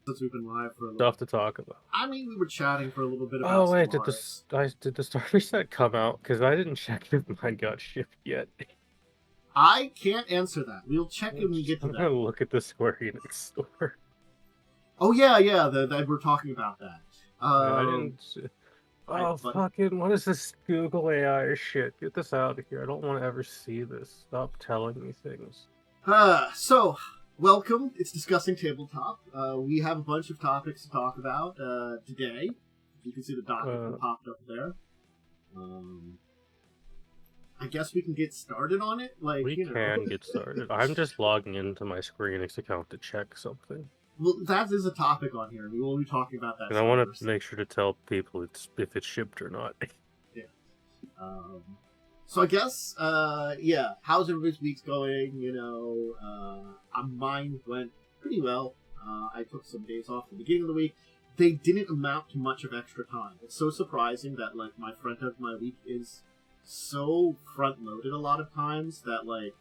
since we've been live for a little. Stuff to talk about. I mean, we were chatting for a little bit about. Oh wait, did Stellaris. the Star reset come out? Because I didn't check if mine got shipped yet. I can't answer that. We'll check when we get to I'm that. gonna look at the Square Enix store. Oh yeah, that we're talking about that. I didn't. Fucking! What is this Google AI shit? Get this out of here! I don't want to ever see this. Stop telling me things. So welcome. It's Discussing Tabletop. We have a bunch of topics to talk about today. You can see the docket popped up there. I guess we can get started on it. We can get started. I'm just logging into my Square Enix account to check something. Well, that is a topic on here. We will be talking about that. And I want to make sure to tell people if it's shipped or not. Yeah. So I guess, how's everybody's week's going? Mine went pretty well. I took some days off at the beginning of the week. They didn't amount to much of extra time. It's so surprising that, my front end of my week is so front-loaded a lot of times that,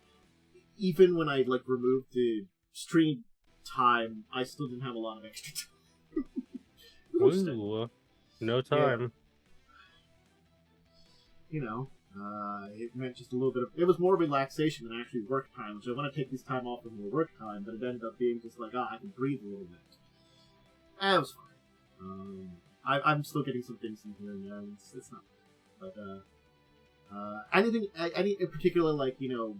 even when I, removed the stream time, I still didn't have a lot of extra time. Ooh, no time. Yeah. It meant just a little bit of... It was more relaxation than actually work time, which I want to take this time off from more work time, but it ended up being just I can breathe a little bit. It was fine. I'm still getting some things in here and there, and it's not bad. But, anything in particular,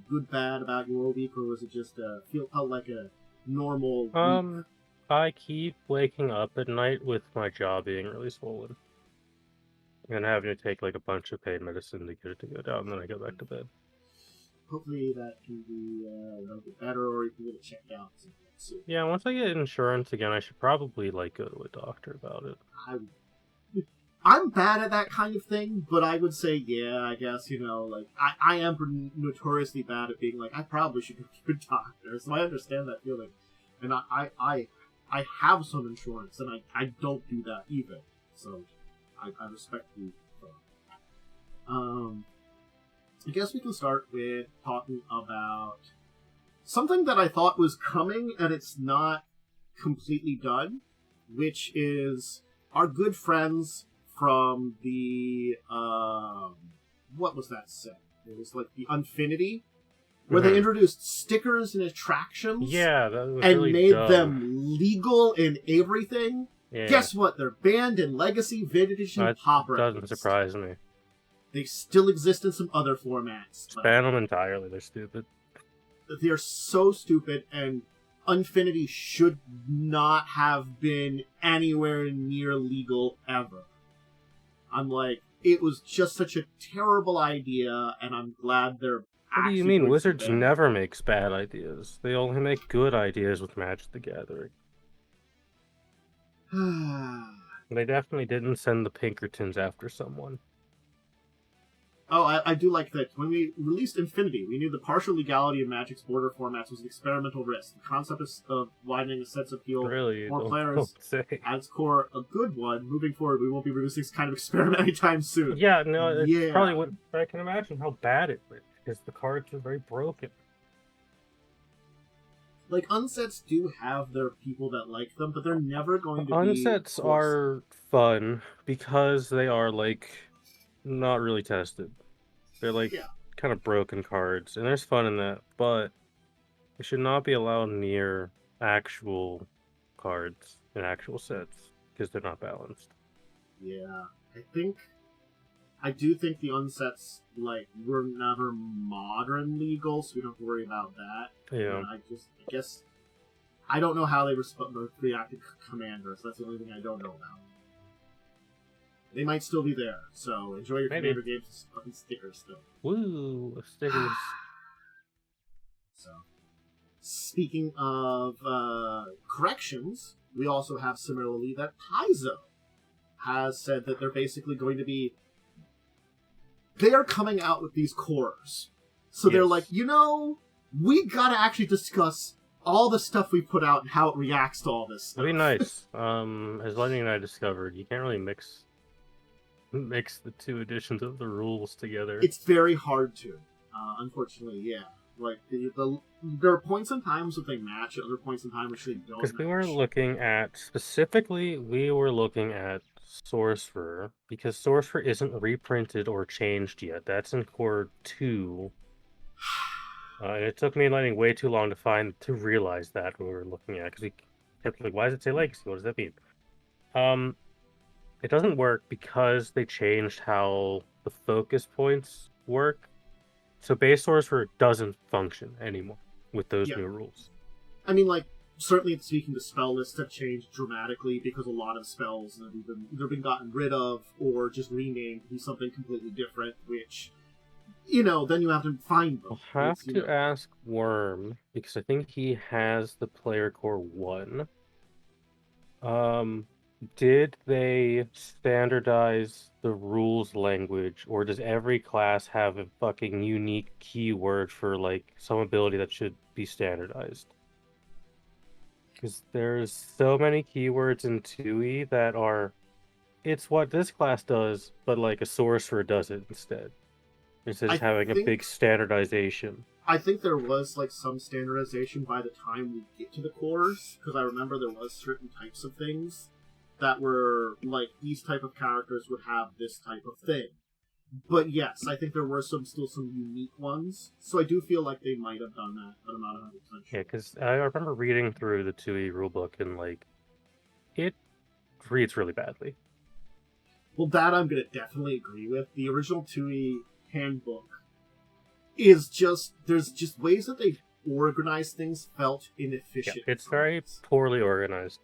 good, bad about your week, or was it just, felt like a normal week? I keep waking up at night with my jaw being really swollen. And having to take, a bunch of pain medicine to get it to go down, and then I go back to bed. Hopefully that can be a little bit better, or you can get it checked out soon. Yeah, once I get insurance again, I should probably, go to a doctor about it. I'm bad at that kind of thing, but I would say, yeah, I guess, I am notoriously bad at being I probably should go to a doctor, so I understand that feeling. And I have some insurance, and I don't do that either, so I respect you for that. I guess we can start with talking about something that I thought was coming, and it's not completely done, which is our good friends from the, what was that set? It was the Unfinity, where they introduced stickers and attractions. Yeah, that was and really made dumb. them legal in everything. Yeah. Guess what? They're banned in Legacy, Vintage, and Pauper. Doesn't surprise me. They still exist in some other formats. Ban them entirely. They're stupid. They're so stupid, and Unfinity should not have been anywhere near legal ever. It was just such a terrible idea, and I'm glad they're What do you mean? Wizards never makes bad ideas. They only make good ideas with Magic the Gathering. They definitely didn't send the Pinkertons after someone. Oh, I do like that. When we released Infinity, we knew the partial legality of Magic's border formats was an experimental risk. The concept of widening a set's appeal more players adds core a good one. Moving forward, we won't be releasing this kind of experiment anytime soon. Yeah, no, it's probably what I can imagine how bad it was, because the cards are very broken. Unsets do have their people that like them, but they're never going to Unsets are fun because they are, not really tested. They're, kind of broken cards, and there's fun in that, but they should not be allowed near actual cards in actual sets, because they're not balanced. Yeah, I do think the unsets, were never modern legal, so we don't have to worry about that. Yeah. And I guess, I don't know how they reacted to Commander, so that's the only thing I don't know about. They might still be there, so enjoy your Commander games with fucking stickers still. Woo, stickers. So, speaking of corrections, we also have similarly that Paizo has said that they're basically going to be... They are coming out with these cores. So they're we gotta actually discuss all the stuff we put out and how it reacts to all this stuff. That'd be nice. As Lightning and I discovered, you can't really mix the two editions of the rules together. It's very hard to. Unfortunately, yeah. Like there are points in times that they match, at other points in time which they don't. Because we were looking at Sorcerer, because Sorcerer isn't reprinted or changed yet. That's in Core 2. And it took me and Lightning way too long to realize that when we were looking at it, because we kept like, why does it say Legacy? What does that mean? It doesn't work because they changed how the focus points work. So base Sorcerer doesn't function anymore with those new rules. I mean, like, certainly speaking, the spell lists have changed dramatically because a lot of spells have either been gotten rid of or just renamed to be something completely different, which, then you have to find them. I'll have to ask Worm, because I think he has the Player Core 1. Did they standardize the rules language, or does every class have a fucking unique keyword for, like, some ability that should be standardized? Because there's so many keywords in 2E that are, it's what this class does, but, like, a sorcerer does it instead. Instead of having a big standardization. I think there was, like, some standardization by the time we get to the cores, because I remember there was certain types of things that were, like, these type of characters would have this type of thing. But yes, I think there were still some unique ones, so I do feel like they might have done that, but I'm not 100% sure. Yeah, because I remember reading through the 2E rulebook, and, like, it reads really badly. Well, that I'm going to definitely agree with. The original 2E handbook is just, there's just ways that they organize things felt inefficient. Yeah, it's very poorly organized.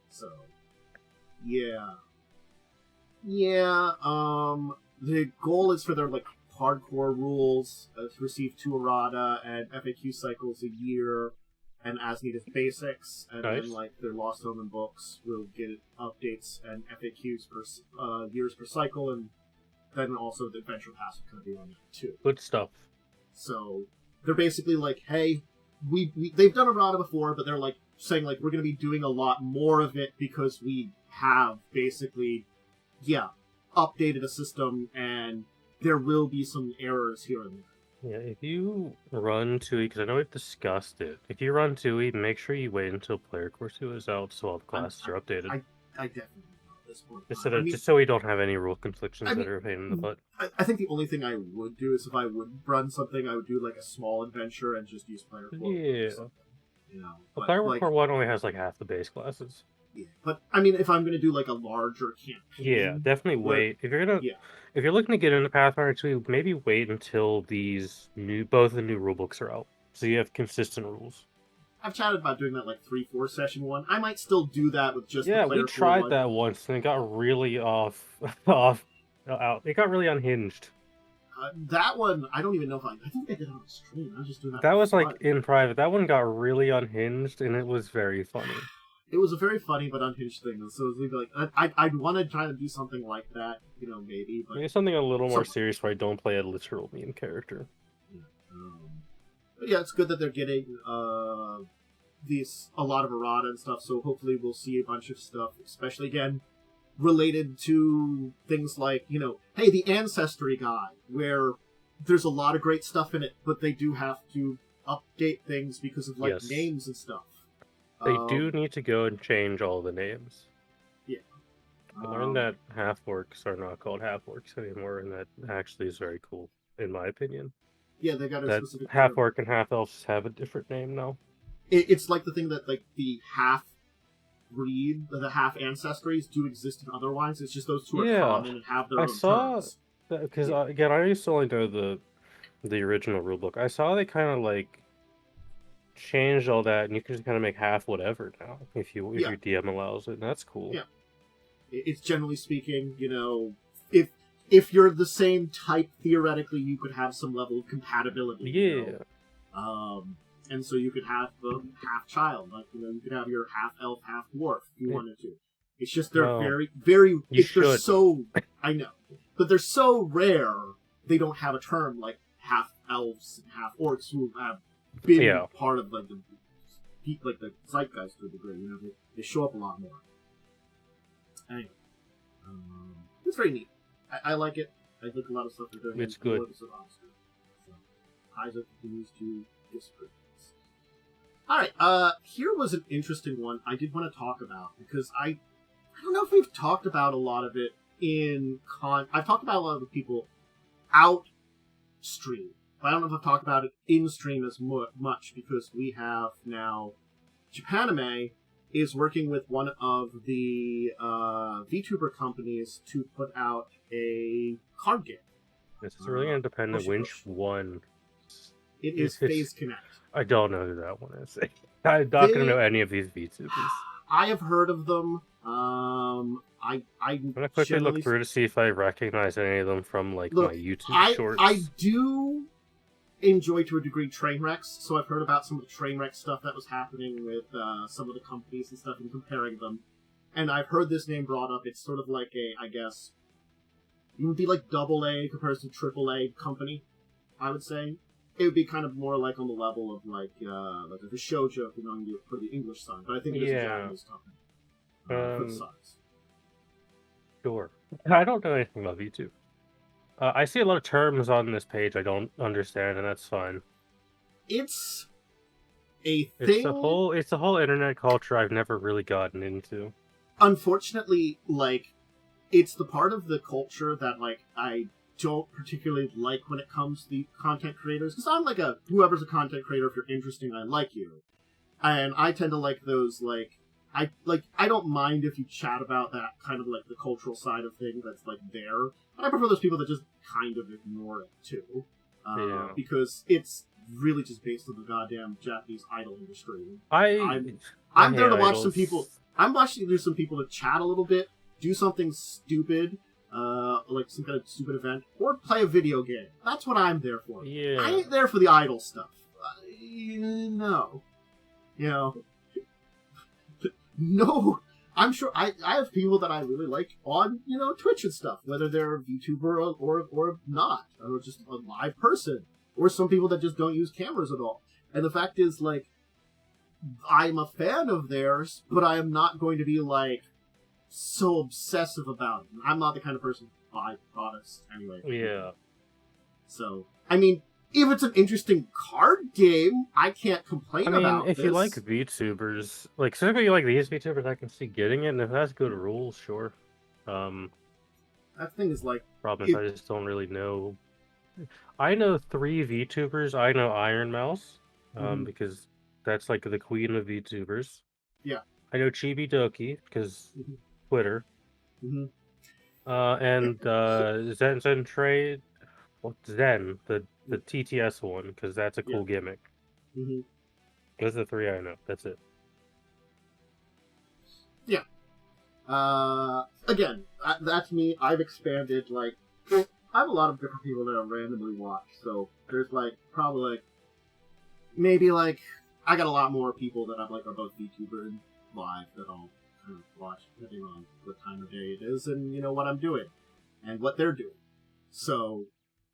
So, yeah, the goal is for their, like, hardcore rules to receive 2 errata and FAQ cycles a year, and as needed basics, and then, like, their Lost Omen books will get updates and FAQs per years per cycle, and then also the Adventure Pass will kind of be on that too. Good stuff. So they're basically like, hey, they've done errata before, but they're like saying, like, we're going to be doing a lot more of it because we have basically, updated a system, and there will be some errors here and there. Yeah, if you run 2E, because I know we've discussed it, if you run 2E, make sure you wait until Player Core 2 is out so all the classes are updated. I definitely will at this point. Just so we don't have any rule conflictions that are a pain in the butt. I think the only thing I would do is if I would run something, I would do, like, a small adventure and just use Player Core 1 or something. Player Core 1 only has, like, half the base classes. Yeah, but I mean, if I'm going to do, like, a larger campaign... definitely wait. If you're looking to get into Pathfinder 2, maybe wait until both the new rulebooks are out, so you have consistent rules. I've chatted about doing that, like, 3-4 session one. I might still do that with just the Player Core 1. Yeah, we tried that once, and it got really out. It got really unhinged. That one, I don't even know if I think I did it on stream. I was just doing that. That was, like, in private. That one got really unhinged, and it was very funny. It was a very funny but unhinged thing. So it was like, I'd want to try to do something like that, maybe. But maybe something a little more serious where I don't play a literal meme character. Yeah. But yeah, it's good that they're getting a lot of errata and stuff. So hopefully we'll see a bunch of stuff, especially again related to things like, hey, the Ancestry Guide, where there's a lot of great stuff in it, but they do have to update things because of, like, names and stuff. They do need to go and change all the names. Yeah. I learned that half-orcs are not called half-orcs anymore, and that actually is very cool, in my opinion. Yeah, they got a specific... half-orc and half-elves have a different name now. It's like the thing that, like, the half-breed, the half-ancestries do exist in other ones. It's just those two are common and have their own terms. Because, again, I used to only know the original rulebook. I saw they kind of, like, changed all that, and you can just kind of make half whatever now, if your DM allows it, and that's cool. Yeah. It's generally speaking, if you're the same type, theoretically, you could have some level of compatibility. Yeah. And so you could have the half-child, like, you could have your half-elf, half-dwarf, if you wanted to. It's just they're very, very... They're so... I know. But they're so rare, they don't have a term like half-elves and half-orcs who have been part of, like, the zeitgeist to a degree. They show up a lot more. Anyway. It's very neat. I like it. I think a lot of stuff they're doing. It's good. So. Paizo continues to disprove this. Alright, here was an interesting one I did want to talk about, because I don't know if we've talked about a lot of it I've talked about a lot of the people out stream, but I don't know if I've talked about it in stream as much, because we have now Japanime is working with one of the Vtuber companies to put out a card game. This is really independent. Which one? It is Phase Connect. I don't know who that one is. I'm not going to know any of these VTubers. I have heard of them. I'm gonna quickly look through to see if I recognize any of them from my YouTube shorts. I do enjoy to a degree train wrecks, so I've heard about some of the train wreck stuff that was happening with some of the companies and stuff, and comparing them. And I've heard this name brought up. It's sort of like I guess, it would be like AA compared to AAA company, I would say. It would be kind of more like on the level of like a shoujo for the English side, but I think it is a Japanese company for the size. Sure. I don't know anything about VTube. I see a lot of terms on this page I don't understand, and that's fine. It's a thing. It's a whole internet culture I've never really gotten into. Unfortunately, it's the part of the culture that I don't particularly like when it comes to the content creators, because I'm like whoever's a content creator, if you're interesting, I like you, and I tend to like those I don't mind if you chat about that kind of the cultural side of things that's there, but I prefer those people that just kind of ignore it too, because it's really just based on the goddamn Japanese idol industry. I'm there to watch some people. I'm watching there's some people to chat a little bit, do something stupid, like some kind of stupid event, or play a video game. That's what I'm there for. Yeah. I ain't there for the idol stuff. No. No. I'm sure I have people that I really like on, Twitch and stuff, whether they're a VTuber or not, or just a live person, or some people that just don't use cameras at all. And the fact is, I'm a fan of theirs, but I am not going to be, so obsessive about it. I'm not the kind of person to buy products anyway. Yeah. So, I mean, if it's an interesting card game, I can't complain about if you like VTubers, specifically you like these VTubers, I can see getting it, and if that's good rules, sure. That thing is problem is I just don't really know. I know 3 VTubers. I know Iron Mouse, because that's the queen of VTubers. Yeah. I know Chibi Doki, because Twitter. Mm-hmm. And Zen Trade. Well, Zen, the TTS one, because that's a cool gimmick. Mm-hmm. Those are the 3 I know. That's it. Yeah. Again, that's me. I've expanded, I have a lot of different people that I randomly watch, so there's, probably, maybe, I got a lot more people that I'm, are both VTuber and live that I'll kind of watch, depending on what time of day it is and, what I'm doing and what they're doing. So,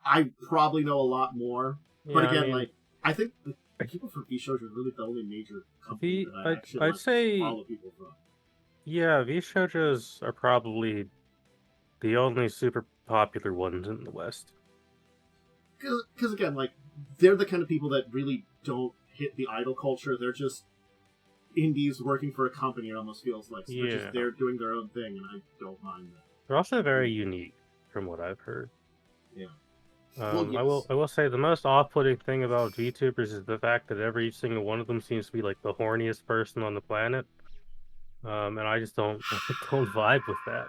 I probably know a lot more, but again, I think the people from VShows are really the only major company that I actually I'd say follow people from. Yeah, VShows are probably the only super popular ones in the West. Because again, they're the kind of people that really don't hit the idol culture. They're just indies working for a company, it almost feels like. So they're doing their own thing, and I don't mind that. They're also very unique, from what I've heard. Yeah. Well, yes. I will say the most off-putting thing about VTubers is the fact that every single one of them seems to be the horniest person on the planet, and I just don't vibe with that.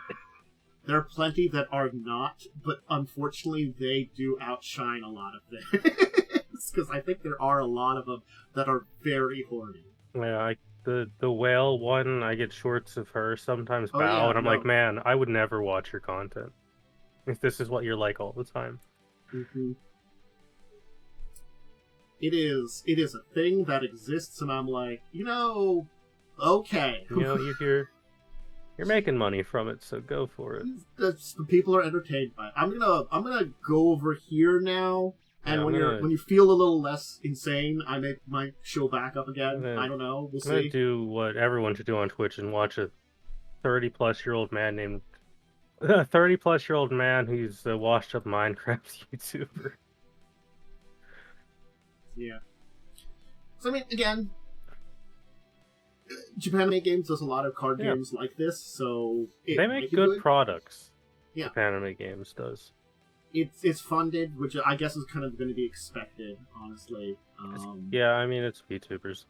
There are plenty that are not, but unfortunately they do outshine a lot of things. Because I think there are a lot of them that are very horny. Yeah, the whale one, I get shorts of her, sometimes Bow, and I'm like, man, I would never watch your content if this is what you're like all the time. Mm-hmm. It is a thing that exists, and I'm like, okay. You're making money from it, so go for it. The people are entertained by it. I'm gonna go over here now, and when you feel a little less insane, I might show back up again. I don't know. We'll see. I'm gonna do what everyone should do on Twitch and watch a 30-plus-year-old man named. A 30-plus-year-old man who's a washed-up Minecraft YouTuber. Yeah. So, I mean, again, Japanime Games does a lot of card games like this, so... They make good products. Yeah. Japanime Games does. It's funded, which I guess is kind of going to be expected, honestly. Yeah, I mean, it's VTubers.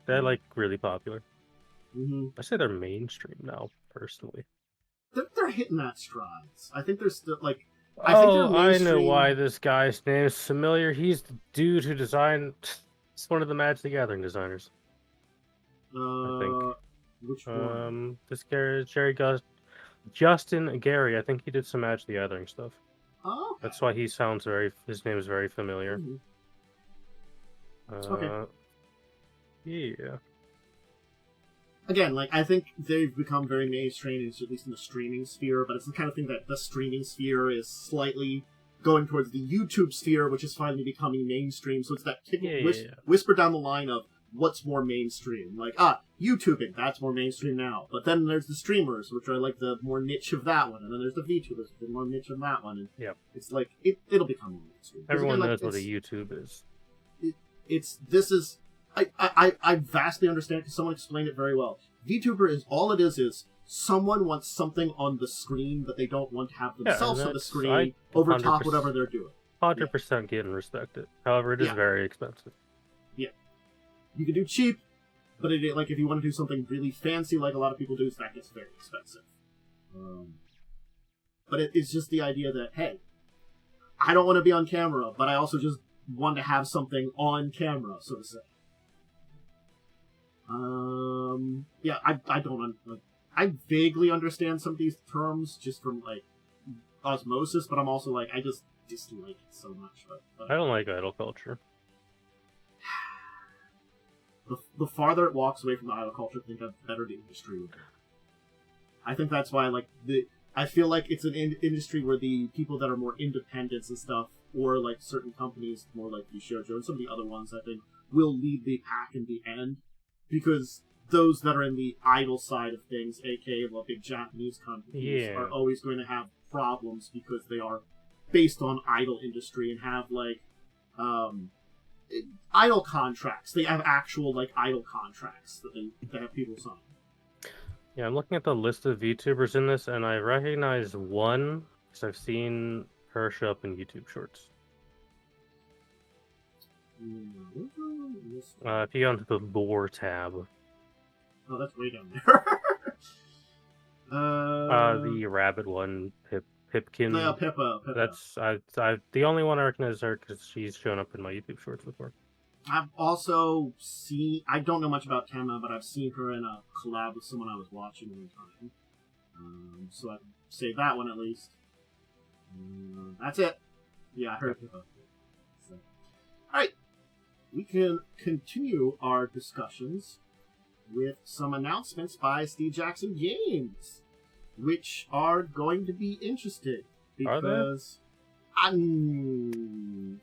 They're, like, really popular. Mm-hmm. I say they're mainstream now, personally. They're hitting that strides. I think they're still, like... I know why this guy's name is familiar. He's the dude who designed... It's one of the Magic the Gathering designers. I think. Which one? This Justin Gary. I think he did some Magic the Gathering stuff. Oh, okay. That's why he sounds his name is very familiar. Mm-hmm. Okay. Yeah. Again, like, I think they've become very mainstream, at least in the streaming sphere, but it's the kind of thing that the streaming sphere is slightly going towards the YouTube sphere, which is finally becoming mainstream, so it's that whisper down the line of what's more mainstream. Like, YouTubing, that's more mainstream now. But then there's the streamers, which are like the more niche of that one, and then there's the VTubers, the more niche of that one, and it's like, it'll become more mainstream. Everyone knows what a YouTube is. I vastly understand, because someone explained it very well. VTuber is, all it is someone wants something on the screen that they don't want to have themselves on the screen over top whatever they're doing. 100% get and respect it. However, it is very expensive. Yeah. You can do cheap, but like if you want to do something really fancy like a lot of people do, that gets very expensive. But it's just the idea that, hey, I don't want to be on camera, but I also just want to have something on camera, so to say. I vaguely understand some of these terms just from, like, osmosis, but I'm also, like, I just dislike it so much. But I don't like idol culture. The farther it walks away from the idol culture, I think the better the industry would be. I think that's why, like, I feel like it's an industry where the people that are more independents and stuff, or, like, certain companies, more like Shoujo and some of the other ones, I think, will lead the pack in the end. Because those that are in the idol side of things, aka the big Japanese companies, are always going to have problems because they are based on idol industry and have, like, idol contracts. They have actual, like, idol contracts that have people sign. Yeah, I'm looking at the list of VTubers in this, and I recognize one because I've seen her show up in YouTube Shorts. If you go into the lore tab. Oh, that's way down there. The rabbit one, Pipkin. No, Pippa. That's the only one I recognize her because she's shown up in my YouTube Shorts before. I've also seen. I don't know much about Kemma, but I've seen her in a collab with someone I was watching one time. So I can say that one at least. That's it. Yeah, I heard Pippa. So. Alright. We can continue our discussions with some announcements by Steve Jackson Games, which are going to be interesting because I'm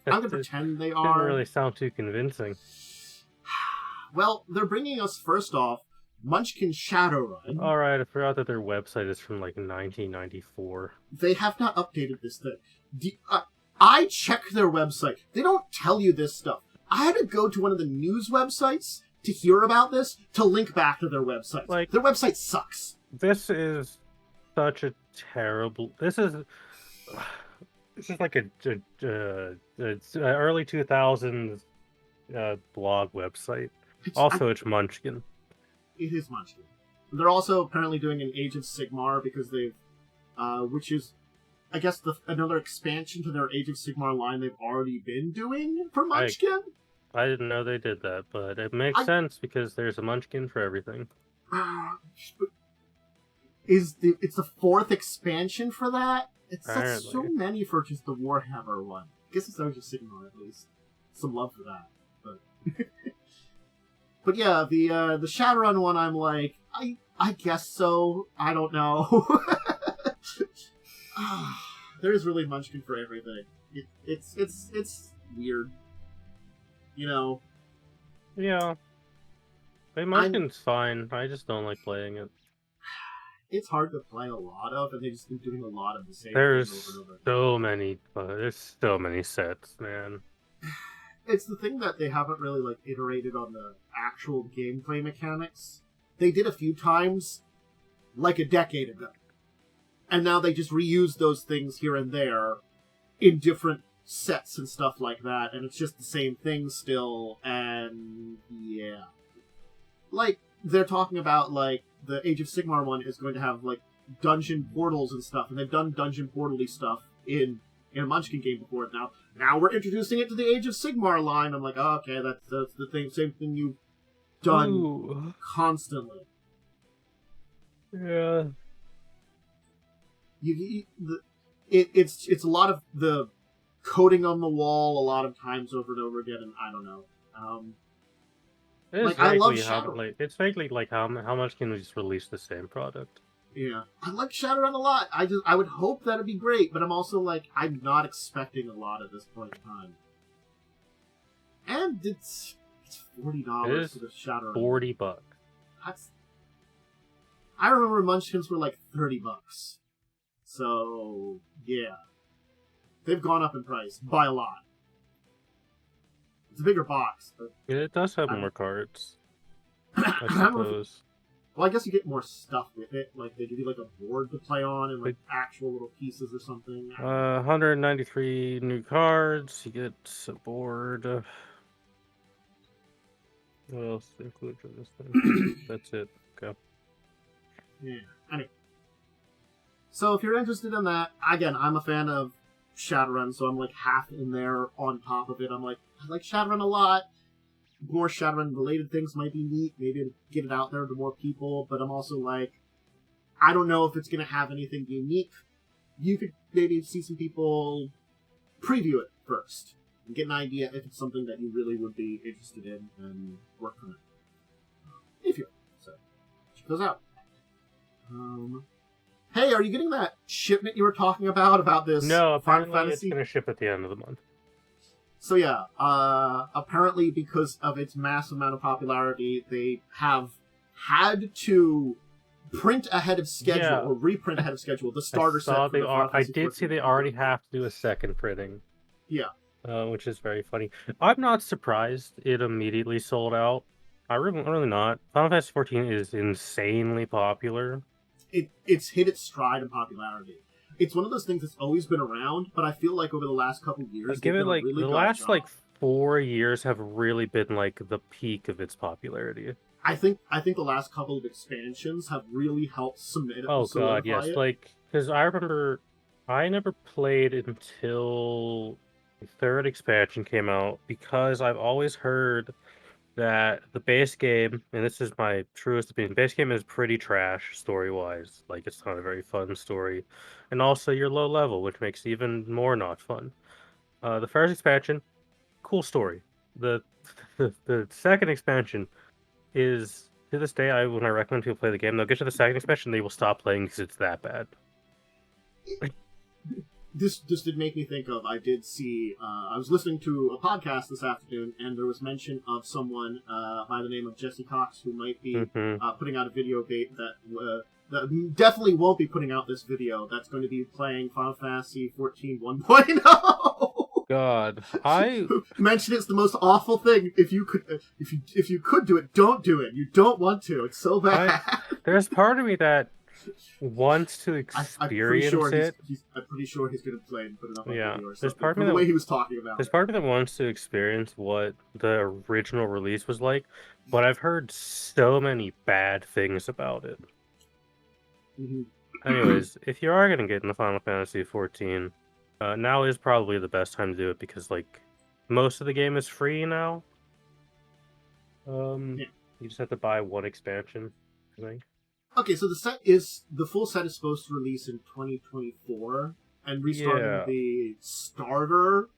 going to pretend they are. Didn't really sound too convincing. Well, they're bringing us first off Munchkin Shadowrun. All right, I forgot that their website is from like 1994. They have not updated this thing. I check their website. They don't tell you this stuff. I had to go to one of the news websites to hear about this to link back to their website. Like, their website sucks. This is such a terrible. This is like a early 2000s blog website. It's Munchkin. It is Munchkin. They're also apparently doing an Age of Sigmar because they've, which is, I guess, another expansion to their Age of Sigmar line they've already been doing for Munchkin. I didn't know they did that, but it makes sense because there's a Munchkin for everything. It's the fourth expansion for that? That's so many for just the Warhammer one. I guess it's Age of Sigmar at least. Some love for that. But but yeah, the Shadowrun one, I'm like, I guess so. I don't know. There is really Munchkin for everything. It's weird. You know. Yeah. But Munchkin's fine. I just don't like playing it. It's hard to play a lot of, and they just been doing a lot of the same things over and over. There's so many sets, man. it's the thing that they haven't really like iterated on the actual gameplay mechanics. They did a few times, like a decade ago, and now they just reuse those things here and there in different sets and stuff like that, and it's just the same thing still. And yeah, like they're talking about like the Age of Sigmar one is going to have like dungeon portals and stuff, and they've done dungeon portal-y stuff in a Munchkin game before. Now we're introducing it to the Age of Sigmar line. I'm like, oh, okay, that's the thing, same thing you've done constantly. Yeah. It's a lot of the coding on the wall a lot of times over and over again, and I don't know. Like, I love Shadowrun. It's vaguely like how much can we just release the same product? Yeah, I like Shadowrun a lot. I would hope that'd be great, but I'm also like, I'm not expecting a lot at this point in time. And it's $40 for the Shadowrun. $40. I remember Munchkins were like $30. So yeah, they've gone up in price by a lot. It's a bigger box, but it does have more cards. I suppose. Well, I guess you get more stuff with it. Like, they give you, like, a board to play on and, like, actual little pieces or something. 193 new cards. You get a board. What else included in this thing? That's it. Go. Yeah. Anyway. So, if you're interested in that, again, I'm a fan of Shadowrun, so I'm, like, half in there on top of it. I'm like, I like Shadowrun a lot. More Shadowrun-related things might be neat. Maybe to get it out there to more people. But I'm also like, I don't know if it's going to have anything unique. You could maybe see some people preview it first and get an idea if it's something that you really would be interested in and work on it. If you're. So, check those out. Hey, are you getting that shipment you were talking about this? No, apparently Final Fantasy? It's going to ship at the end of the month. So yeah, apparently because of its massive amount of popularity, they have had to print ahead of schedule or reprint ahead of schedule the starter set. I did see they already have to do a second printing. Yeah, which is very funny. I'm not surprised it immediately sold out. I'm really not. Final Fantasy 14 is insanely popular. It's hit its stride in popularity. It's one of those things that's always been around, but I feel like over the last couple of years, give it like really the last like 4 years have really been like the peak of its popularity. I think the last couple of expansions have really helped cement it. Oh god, yes, like because I remember I never played until the third expansion came out because I've always heard that the base game, and this is my truest opinion, base game is pretty trash story-wise. Like, it's not a very fun story. And also, you're low level, which makes it even more not fun. The first expansion, cool story. The second expansion is, to this day, when I recommend people play the game, they'll get to the second expansion, they will stop playing because it's that bad. This did make me think of, I did see, I was listening to a podcast this afternoon, and there was mention of someone by the name of Jesse Cox, who might be putting out a video that definitely won't be putting out this video, that's going to be playing Final Fantasy 14 1.0. God, I mentioned it's the most awful thing. If you could do it, don't do it. You don't want to. It's so bad. There's part of me that wants to experience it. I'm pretty sure he's going to play and put it up on video or something. There's part of me the way he was talking about There's part of me that wants to experience what the original release was like, but I've heard so many bad things about it. Mm-hmm. Anyways, if you are going to get into Final Fantasy 14, now is probably the best time to do it because, like, most of the game is free now. You just have to buy one expansion, I think. Okay, so the full set is supposed to release in 2024, and restarting the starter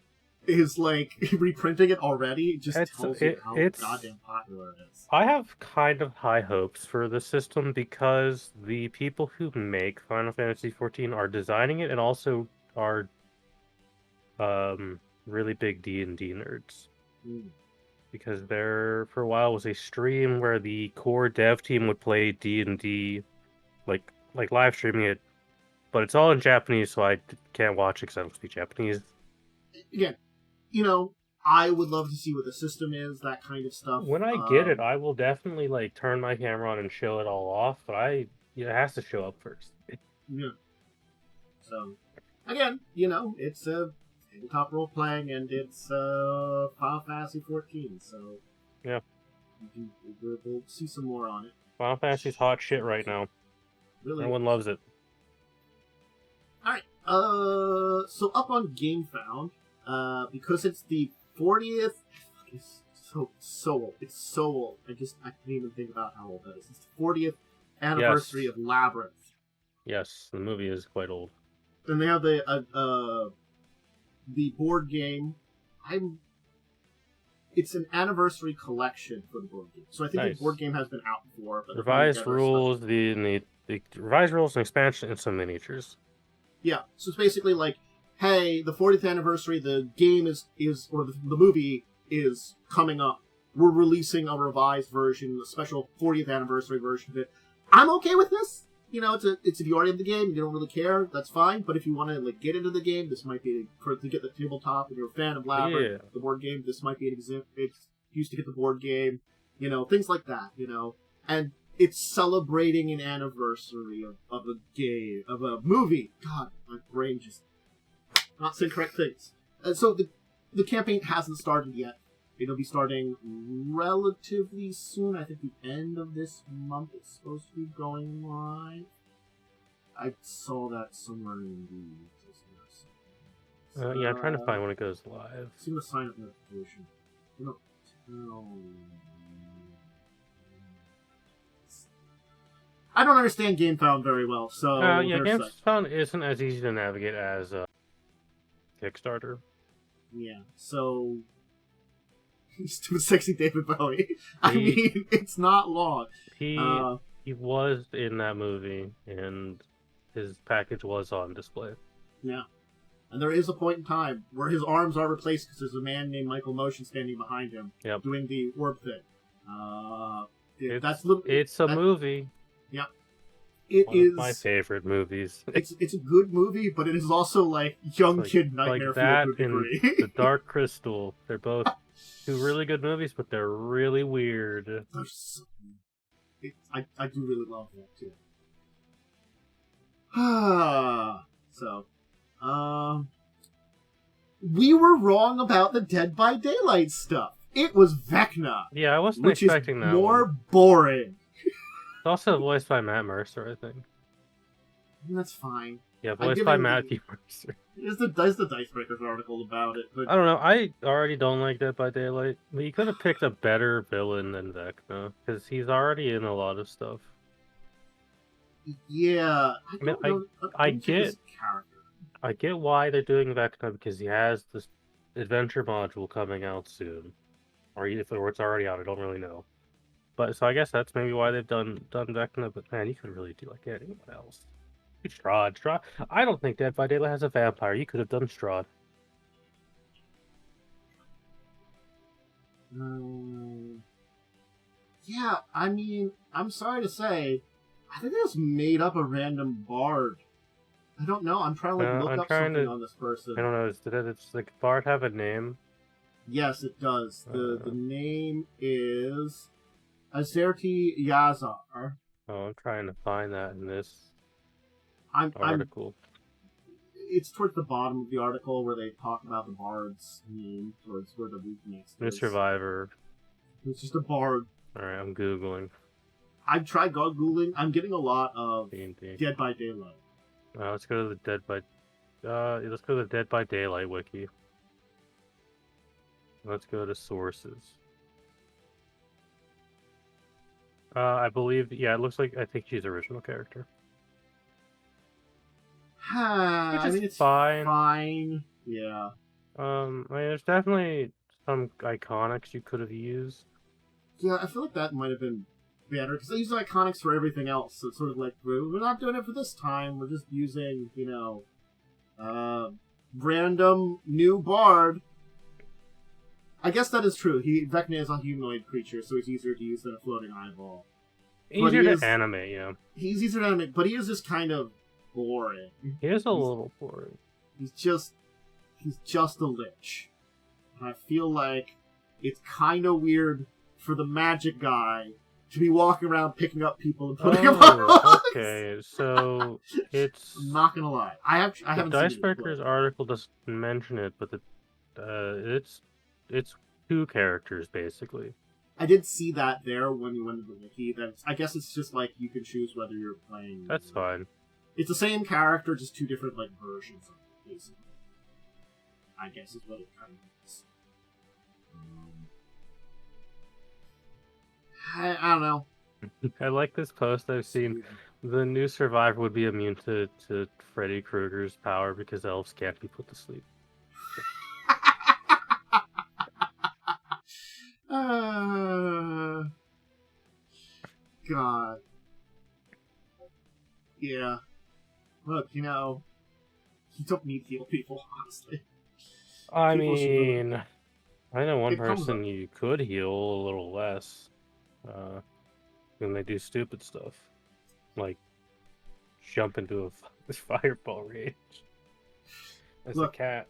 is like reprinting it already. It just tells you how goddamn popular it is. I have kind of high hopes for the system because the people who make Final Fantasy 14 are designing it and also are really big D&D nerds. Because there, for a while, was a stream where the core dev team would play D&D, like live streaming it, but it's all in Japanese, so I can't watch it because I don't speak Japanese. Again, you know, I would love to see what the system is, that kind of stuff. When I get it, I will definitely like turn my camera on and show it all off. But it has to show up first. Yeah. So, again, you know, it's a tabletop role playing, and it's Final Fantasy 14. So yeah, we'll see some more on it. Final Fantasy's hot shit right now. Really, everyone loves it. All right. So up on GameFound, because it's the 40th. It's so old. It's so old. I can't even think about how old that is. It's the 40th anniversary of Labyrinth. Yes, the movie is quite old. And they have the board game. It's an anniversary collection for the board game. So I think the board game has been out before. But revised rules, the revised rules and expansion and some miniatures. Yeah, so it's basically like, hey, the 40th anniversary, the game is or the movie is coming up. We're releasing a revised version, a special 40th anniversary version of it. I'm okay with this. You know, it's if you already have the game, you don't really care, that's fine. But if you want to like get into the game, this might be to get the tabletop. If you're a fan of Labyrinth, the board game, this might be an excuse to get the board game. You know, things like that. You know, and it's celebrating an anniversary of a game, of a movie. God, my brain just not saying correct things. And so the campaign hasn't started yet. It'll be starting relatively soon. I think the end of this month it's supposed to be going live. I saw that somewhere in the... yeah, I'm trying to find when it goes live. See the sign up notification. I don't understand GameFound very well, so... yeah, GameFound isn't as easy to navigate as Kickstarter. Yeah, so... Stupid sexy David Bowie. I mean, it's not long. He was in that movie, and his package was on display. Yeah. And there is a point in time where his arms are replaced because there's a man named Michael Motion standing behind him doing the orb thing. It's a movie. Yeah. One of my favorite movies. It's a good movie, but it is also like young kid nightmare like that for a degree. The Dark Crystal. They're both two really good movies, but they're really weird. I do really love that too. So, we were wrong about the Dead by Daylight stuff. It was Vecna. Yeah, I wasn't expecting that. More boring. It's also voiced by Matt Mercer, I think. That's fine. Yeah, voiced by Matthew Mercer. There's the Dicebreakers article about it. But... I don't know. I already don't like Dead by Daylight. But you could have picked a better villain than Vecna, because he's already in a lot of stuff. Yeah, I get why they're doing Vecna, because he has this adventure module coming out soon, or it's already out. I don't really know. But so I guess that's maybe why they've done Vecna. But man, you could really do like anyone else. Strahd. I don't think Dead by Daylight has a vampire. You could have done Strahd. Yeah, I mean, I'm sorry to say, I think they just made up a random bard. I don't know. I'm trying to look up something on this person. I don't know. Does like bard have a name? Yes, it does. The name is Azerti Yazar. Oh, I'm trying to find that in this article. It's towards the bottom of the article where they talk about the bard's name, towards where the weakness is. The survivor. It's just a bard. Alright, I'm Googling. I've tried Googling. I'm getting a lot of Dead by Daylight. Let's go to the let's go to the Dead by Daylight wiki. Let's go to sources. I believe, yeah, it looks like, I think she's original character. I mean, it's fine. Yeah. I mean, there's definitely some iconics you could have used. Yeah, I feel like that might have been better, because they use iconics for everything else, so it's sort of like, we're not doing it for this time, we're just using, random new bard. I guess that is true. Vecna is a humanoid creature, so he's easier to use than a floating eyeball. Easier to animate, yeah. He's easier to animate, but he is just kind of boring. He is a little boring. He's just a lich. And I feel like it's kind of weird for the magic guy to be walking around picking up people and putting them on hooks. Okay, so it's... I'm not gonna lie. I haven't seen it. Dicebreaker's article doesn't mention it, but it's 2 characters, basically. I did see that there when you went to the wiki. I guess it's just like you can choose whether you're playing... That's fine. It's the same character, just 2 different like versions of it, basically. I guess is what it kind of is. I don't know. I like this post I've seen. The new survivor would be immune to Freddy Krueger's power because elves can't be put to sleep. God. Yeah. Look, you don't need to heal people, honestly. I mean, I know one person you could heal a little less when they do stupid stuff. Like, jump into a fireball rage. As a cat.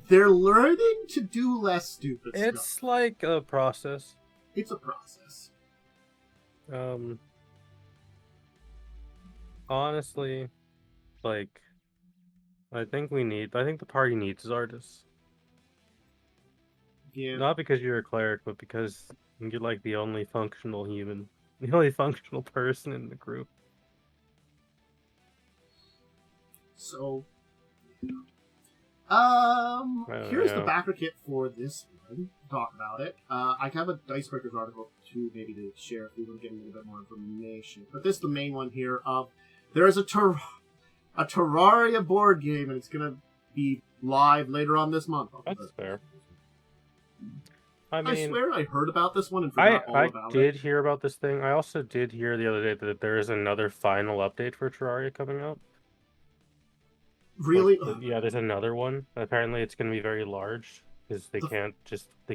They're learning to do less stupid stuff. It's like a process. It's a process. Honestly, like, I think the party needs artists. Yeah. Not because you're a cleric, but because you're like the only functional human. The only functional person in the group. So, here's the backer kit for this one. Talk about it. I have a Dicebreakers article too, maybe to share if we want to get a little bit more information. But this is the main one here. There is a Terraria board game, and it's gonna be live later on this month. That's fair. I swear I heard about this one and forgot all about it. I did hear about this thing. I also did hear the other day that there is another final update for Terraria coming out. Really? Yeah, there's another one. Apparently it's going to be very large because the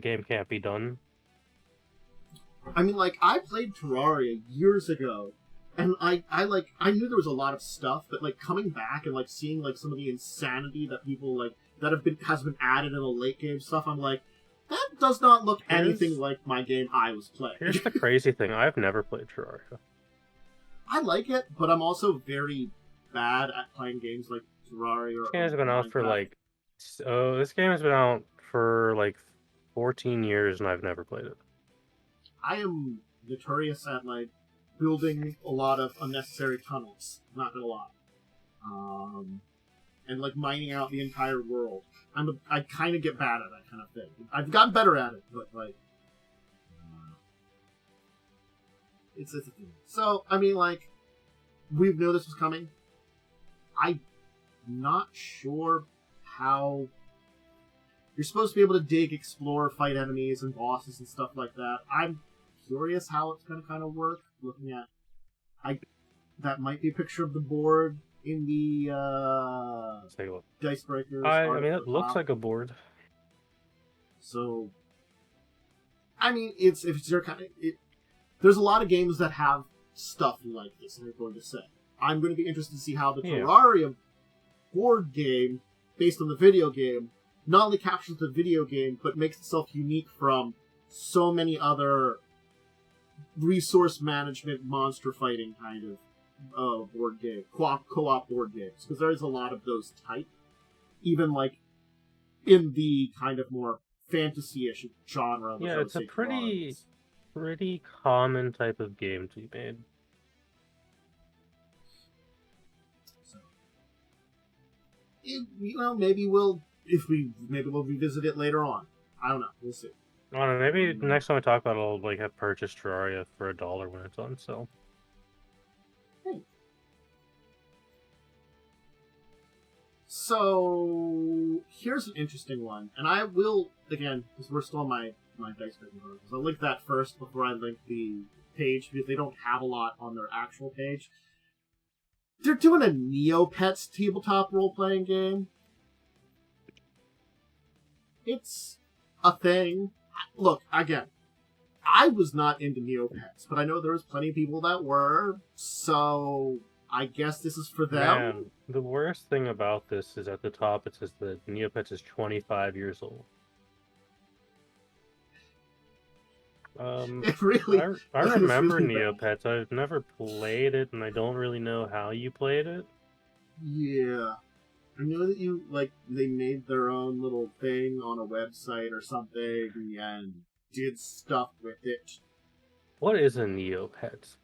game can't be done. I mean, like, I played Terraria years ago, and I knew there was a lot of stuff, but like coming back and like seeing like some of the insanity that people like has been added in the late game stuff, I'm like, that does not look anything like my game I was playing. Here's the crazy thing: I've never played Terraria. I like it, but I'm also very bad at playing games like Terraria. This game has been out for like, this game has been out for like 14 years, and I've never played it. I am notorious at like building a lot of unnecessary tunnels. Not gonna lie, and like mining out the entire world. I kind of get bad at that kind of thing. I've gotten better at it, but like, it's a thing. So I mean, like, we knew this was coming. I'm not sure how you're supposed to be able to dig, explore, fight enemies and bosses and stuff like that. I'm curious how it's going to kind of work. Looking at, that might be a picture of the board in the Dicebreakers. I mean, it looks like a board. So, I mean, it's your kind of there's a lot of games that have stuff like this. I'm going to say. I'm going to be interested to see how the Terraria board game, based on the video game, not only captures the video game, but makes itself unique from so many other resource management, monster fighting kind of board game, co-op board games, because there is a lot of those type, even like in the kind of more fantasy-ish genre. Yeah, it's a pretty common type of game to be made. So, maybe we'll revisit it later on. I don't know. We'll see. I don't know. Maybe the next time I talk about it, I'll like have purchased Terraria for $1 when it's on sale. So, here's an interesting one, and I will, again, because we're still on my Dicebreaker articles, I'll link that first before I link the page, because they don't have a lot on their actual page. They're doing a Neopets tabletop role-playing game. It's a thing. Look, again, I was not into Neopets, but I know there was plenty of people that were, so I guess this is for them. Man, the worst thing about this is at the top it says that Neopets is 25 years old. It really. I remember really Neopets. I've never played it, and I don't really know how you played it. Yeah. I know that they made their own little thing on a website or something and did stuff with it. What is a Neopet? Is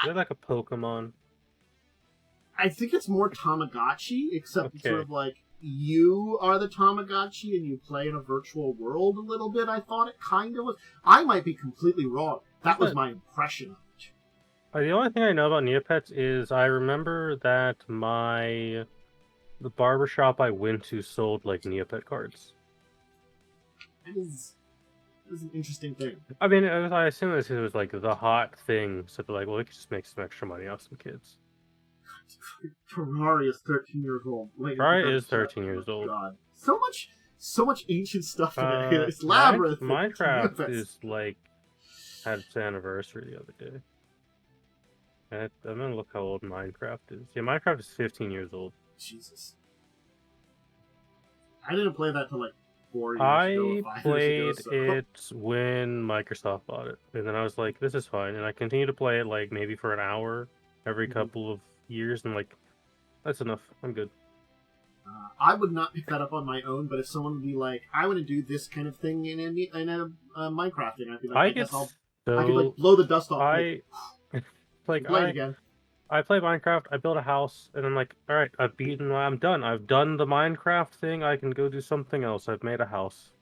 it like a Pokemon? I think it's more Tamagotchi, except it's sort of like you are the Tamagotchi and you play in a virtual world a little bit. I thought it kind of was. I might be completely wrong. That was my impression of it. The only thing I know about Neopets is I remember that the barbershop I went to sold like Neopet cards. It is an interesting thing. I mean, I assume this was like the hot thing, so they're like, well, we could just make some extra money off some kids. Terraria is 13 years old. Terraria is 13 years old. God. So much ancient stuff in it. It's Labyrinth. Minecraft is like had its anniversary the other day. I'm gonna look how old Minecraft is. Yeah, Minecraft is 15 years old. Jesus. I didn't play that till like 4 years ago. I played it when Microsoft bought it, and then I was like, "This is fine," and I continued to play it like maybe for an hour every couple of years, and like, that's enough. I'm good. I would not pick that up on my own, but if someone would be like, "I want to do this kind of thing in a Minecraft thing," I'd be like, I guess I could like blow the dust off. Play Minecraft, I build a house, and I'm like, alright, I'm done. I've done the Minecraft thing, I can go do something else. I've made a house.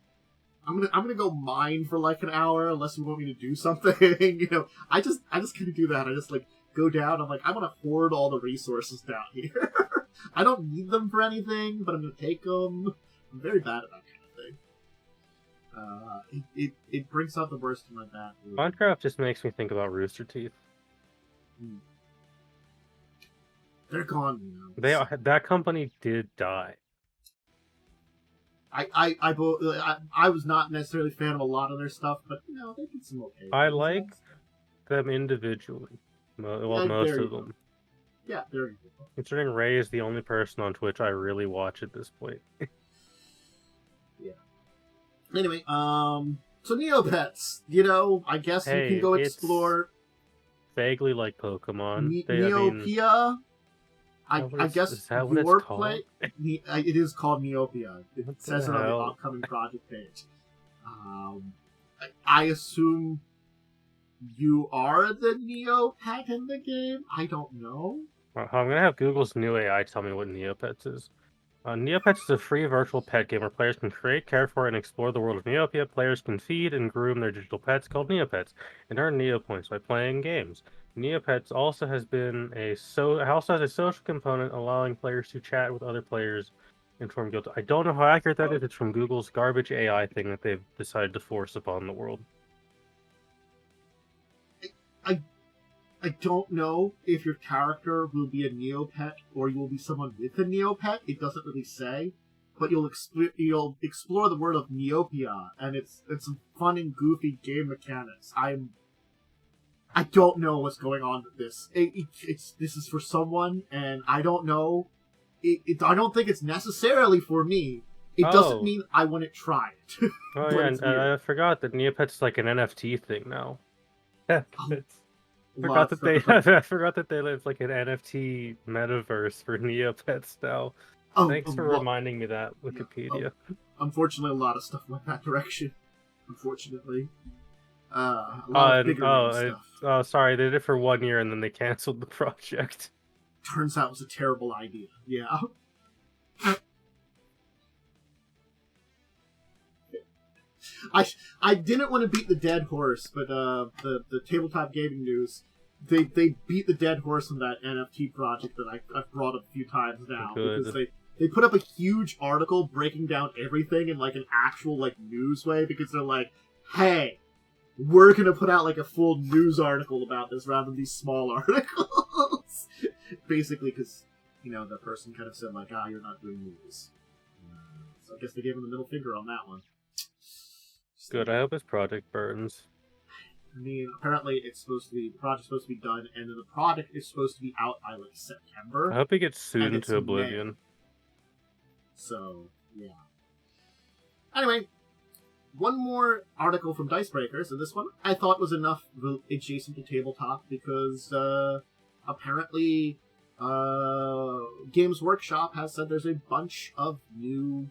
I'm gonna go mine for like an hour unless you want me to do something. I just kind of do that. I just like go down, I'm like, I want to hoard all the resources down here. I don't need them for anything, but I'm gonna take them. I'm very bad at that kind of thing. It brings out the worst in my bad mood. Minecraft just makes me think about Rooster Teeth. They're gone now. That company did die. I was not necessarily a fan of a lot of their stuff, but they did some okay. I like them individually. Well, most of them. Yeah, there you go. Considering Ray is the only person on Twitch I really watch at this point. Yeah. Anyway, so Neopets, I guess you can go explore. Vaguely like Pokemon. Neopia. I guess your play. It is called Neopia. It says it on the upcoming project page. I assume you are the Neopet in the game. I don't know. I'm gonna have Google's new AI tell me what Neopets is. Neopets is a free virtual pet game where players can create, care for, and explore the world of Neopia. Players can feed and groom their digital pets called Neopets and earn Neopoints by playing games. Neopets also has a social component allowing players to chat with other players and form guild. I don't know how accurate that is. It's from Google's garbage AI thing that they've decided to force upon the world. I don't know if your character will be a Neopet or you will be someone with a Neopet. It doesn't really say, but you'll explore the world of Neopia, and it's some fun and goofy game mechanics. I don't know what's going on with this. This is for someone, and I don't know. I don't think it's necessarily for me. It doesn't mean I wouldn't try it. Oh yeah, and I forgot that Neopets is like an NFT thing now. I forgot that they live like an NFT metaverse for Neopets now. Thanks for reminding me that, Wikipedia. Unfortunately, a lot of stuff went that direction. Unfortunately. A lot of bigger stuff. Sorry, they did it for 1 year and then they canceled the project. Turns out it was a terrible idea. Yeah. I didn't want to beat the dead horse, but the tabletop gaming news, they beat the dead horse on that NFT project that I've brought up a few times now. Good. Because they put up a huge article breaking down everything in like an actual like news way, because they're like, hey, we're gonna put out like a full news article about this rather than these small articles. Basically, because the person kind of said like, you're not doing news. So I guess they gave him the middle finger on that one. Good. I hope his project burns. I mean, apparently the project's supposed to be done, and then the product is supposed to be out by like September. I hope he gets sued into oblivion. May. So yeah. Anyway, one more article from Dicebreakers, and this one I thought was enough adjacent to tabletop because apparently Games Workshop has said there's a bunch of new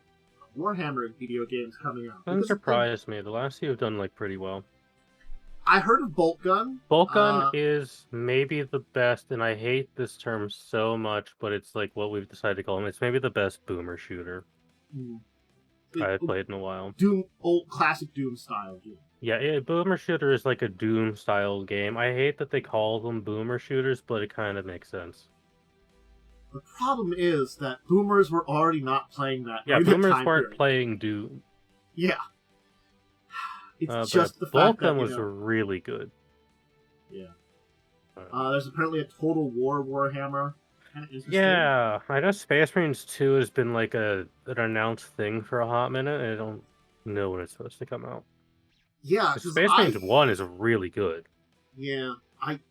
Warhammer video games coming out. Doesn't surprise me. The last few have done like pretty well. I heard of Bolt Gun. Bolt Gun is maybe the best, and I hate this term so much, but it's like what we've decided to call him. It's maybe the best boomer shooter I've played in a while. Old classic Doom style game. Yeah, boomer shooter is like a Doom style game. I hate that they call them boomer shooters, but it kind of makes sense. The problem is that boomers were already not playing that. Yeah, boomers weren't playing Doom. Yeah. It's just the fact that, was really good. Yeah. There's apparently a Total War Warhammer. Yeah, I know Space Marines 2 has been like an announced thing for a hot minute, and I don't know when it's supposed to come out. Yeah, Space Marines 1 is really good. Yeah, I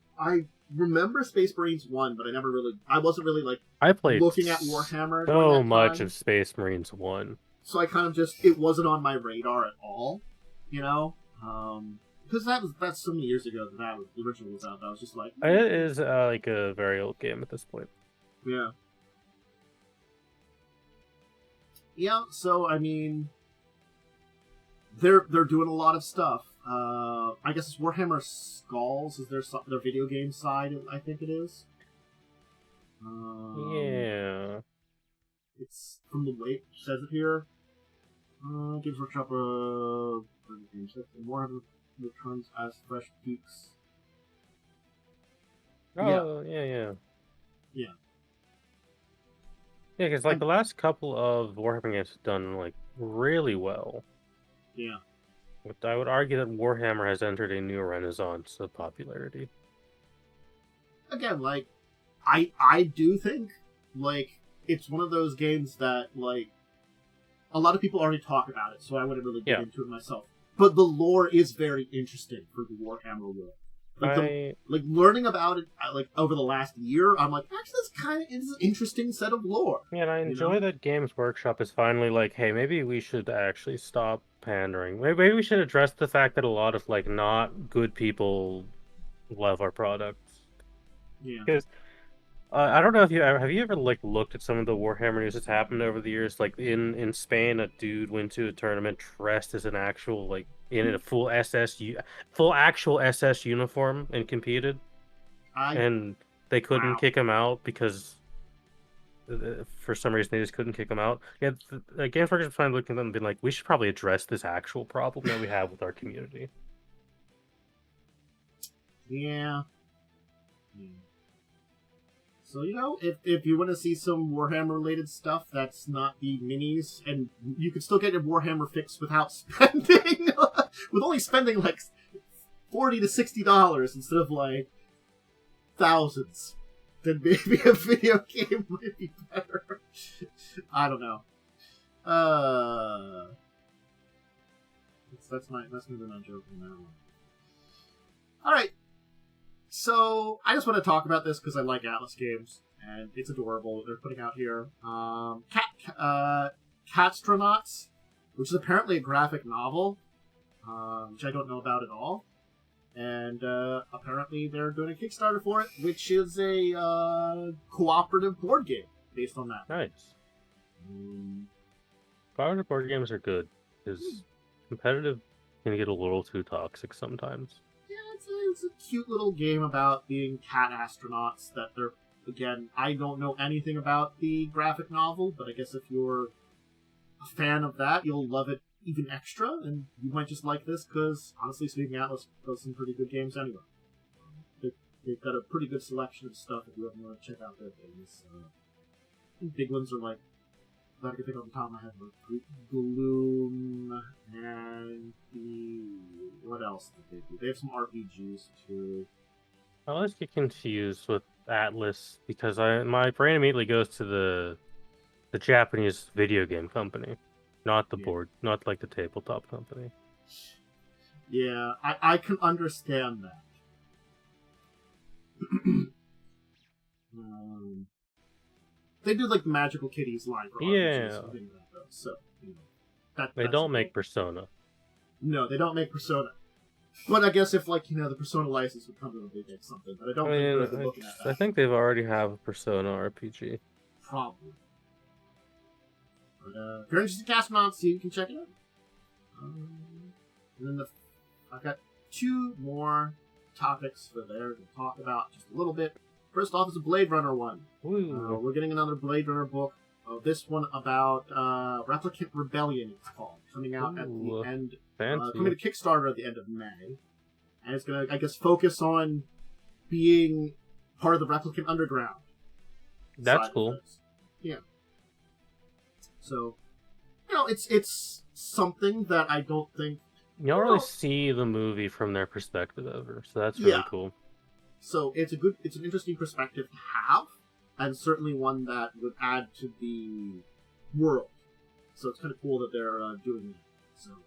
remember Space Marines 1, but I wasn't really like I played looking at Warhammer so much of Space Marines 1. So I kind of it wasn't on my radar at all. Because that's so many years ago that the original was out. I was just like, it is like a very old game at this point. Yeah. Yeah. So I mean, they're doing a lot of stuff. I guess it's Warhammer Skulls is their video game side. I think it is. Yeah. It's from the weight. Says it here. Games Workshop. Warhammer returns as fresh peaks. Oh, yeah. Yeah, because like the last couple of Warhammer games have done like really well. Yeah. But I would argue that Warhammer has entered a new renaissance of popularity. Again, like I do think like it's one of those games that like a lot of people already talk about it, so I wouldn't really get into it myself. But the lore is very interesting for the Warhammer world. Like learning about it like over the last year, I'm like, actually, this kind of is an interesting set of lore. Yeah, and I enjoy that Games Workshop is finally like, hey, maybe we should actually stop pandering. Maybe we should address the fact that a lot of like not good people love our products. Yeah. Because I don't know if have you ever like looked at some of the Warhammer news that's happened over the years? Like in Spain, a dude went to a tournament dressed as an actual like in a full actual SS uniform and competed, and they couldn't kick him out because for some reason they just couldn't kick him out. Yeah, Games Workers was finally looking at them and being like, we should probably address this actual problem that we have with our community. Yeah. So, if you want to see some Warhammer-related stuff that's not the minis, and you can still get your Warhammer fix without spending, with only spending, like, $40 to $60 instead of, like, thousands, then maybe a video game might be better. I don't know. That's going to be my joke from now on. Alright. So, I just want to talk about this because I like Atlas games, and it's adorable what they're putting out here. Catsronauts, which is apparently a graphic novel, which I don't know about at all. And apparently they're doing a Kickstarter for it, which is a cooperative board game based on that. Nice. Cooperative board games are good, because competitive can get a little too toxic sometimes. It's a cute little game about being cat astronauts that they're, again, I don't know anything about the graphic novel, but I guess if you're a fan of that, you'll love it even extra, and you might just like this, because, honestly speaking, Atlas does some pretty good games anyway. They've got a pretty good selection of stuff if you ever want to check out their games. Big ones are like, I can think off the top of my head, like Gloom, and what else did they do? They have some RPGs too. I always get confused with Atlas because my brain immediately goes to the Japanese video game company, not the board, not like the tabletop company. Yeah, I can understand that. They do like the Magical Kitties line for RPGs and things like that, so they don't make Persona. No, they don't make Persona. But I guess if, like, the Persona license would come to them, they'd make something. But I don't think they're looking at that. I think they've already have a Persona RPG. Probably. But if you're interested in Catsronauts, you can check it out. And then I've got 2 more topics for there to talk about just a little bit. First off is a Bladerunner one. We're getting another Bladerunner book. This one about Replicant Rebellion, it's called. Coming out at the end. Coming to Kickstarter at the end of May. And it's going to, I guess, focus on being part of the Replicant Underground. That's cool. Yeah. So, it's something that I don't think... You don't really see the movie from their perspective ever, so that's really cool. So it's an interesting perspective to have, and certainly one that would add to the world. So it's kind of cool that they're doing that. So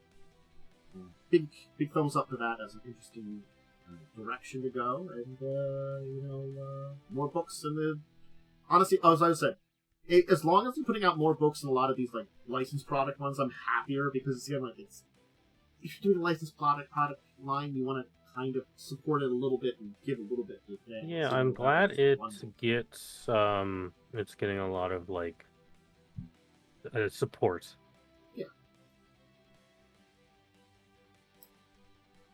big thumbs up for that as an interesting direction to go, and more books. And honestly, as I said, as long as they're putting out more books than a lot of these like licensed product ones, I'm happier because it's if you're doing a licensed product line, you want to kind of support it a little bit and give a little bit to the thing. Yeah, I'm glad it gets it's getting a lot of like support. Yeah.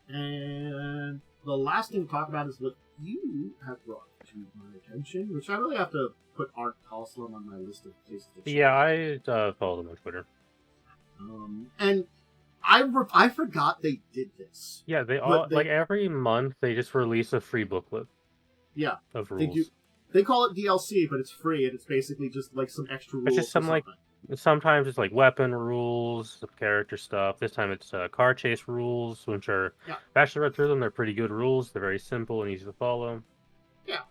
And the last thing to talk about is what you have brought to my attention, which I really have to put Art Colosseum on my list of places to check. Yeah, I follow them on Twitter. And I forgot they did this. Yeah, they all like every month they just release a free booklet. Yeah, of rules. They call it DLC, but it's free, and it's basically just like some extra rules. It's just some like sometimes it's like weapon rules, character stuff. This time it's car chase rules, which are I've actually read through them. They're pretty good rules. They're very simple and easy to follow. Yeah,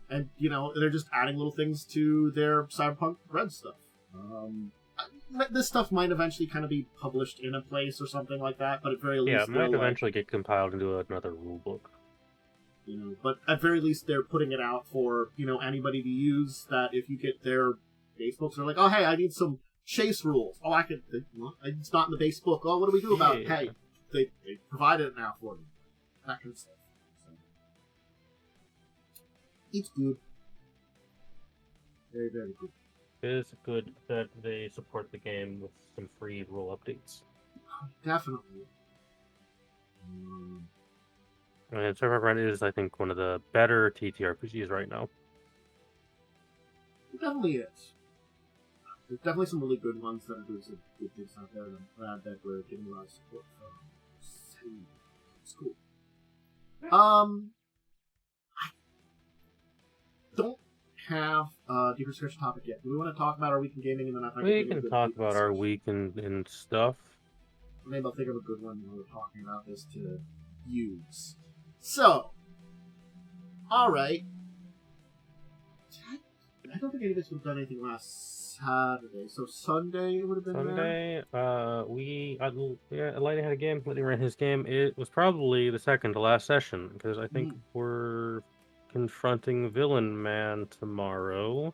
and they're just adding little things to their Cyberpunk Red stuff. This stuff might eventually kind of be published in a place or something like that, but at very least... Yeah, it might eventually get compiled into another rule book. But at very least they're putting it out for, anybody to use, that if you get their base books, they're like, oh, hey, I need some chase rules. Oh, it's not in the base book. Oh, what do we do about it? Hey, they provided it now for me. That kind of stuff. So, it's good. Very, very good. It is good that they support the game with some free rule updates. Definitely. And Cyberpunk is, I think, one of the better TTRPGs right now. It definitely is. There's definitely some really good ones that are doing some good things out there, and I'm glad that we're getting a lot of support from. It's cool. I don't have a deeper discussion topic yet. Do we want to talk about our week in gaming, and then we can talk about our week and stuff. Maybe I'll think of a good one when we're talking about this to use. So, alright. I don't think any of us would have done anything last Saturday, so Sunday would have been Sunday, Lightning had a game, Lightning ran his game. It was probably the second to last session, because I think we're confronting Villain Man tomorrow.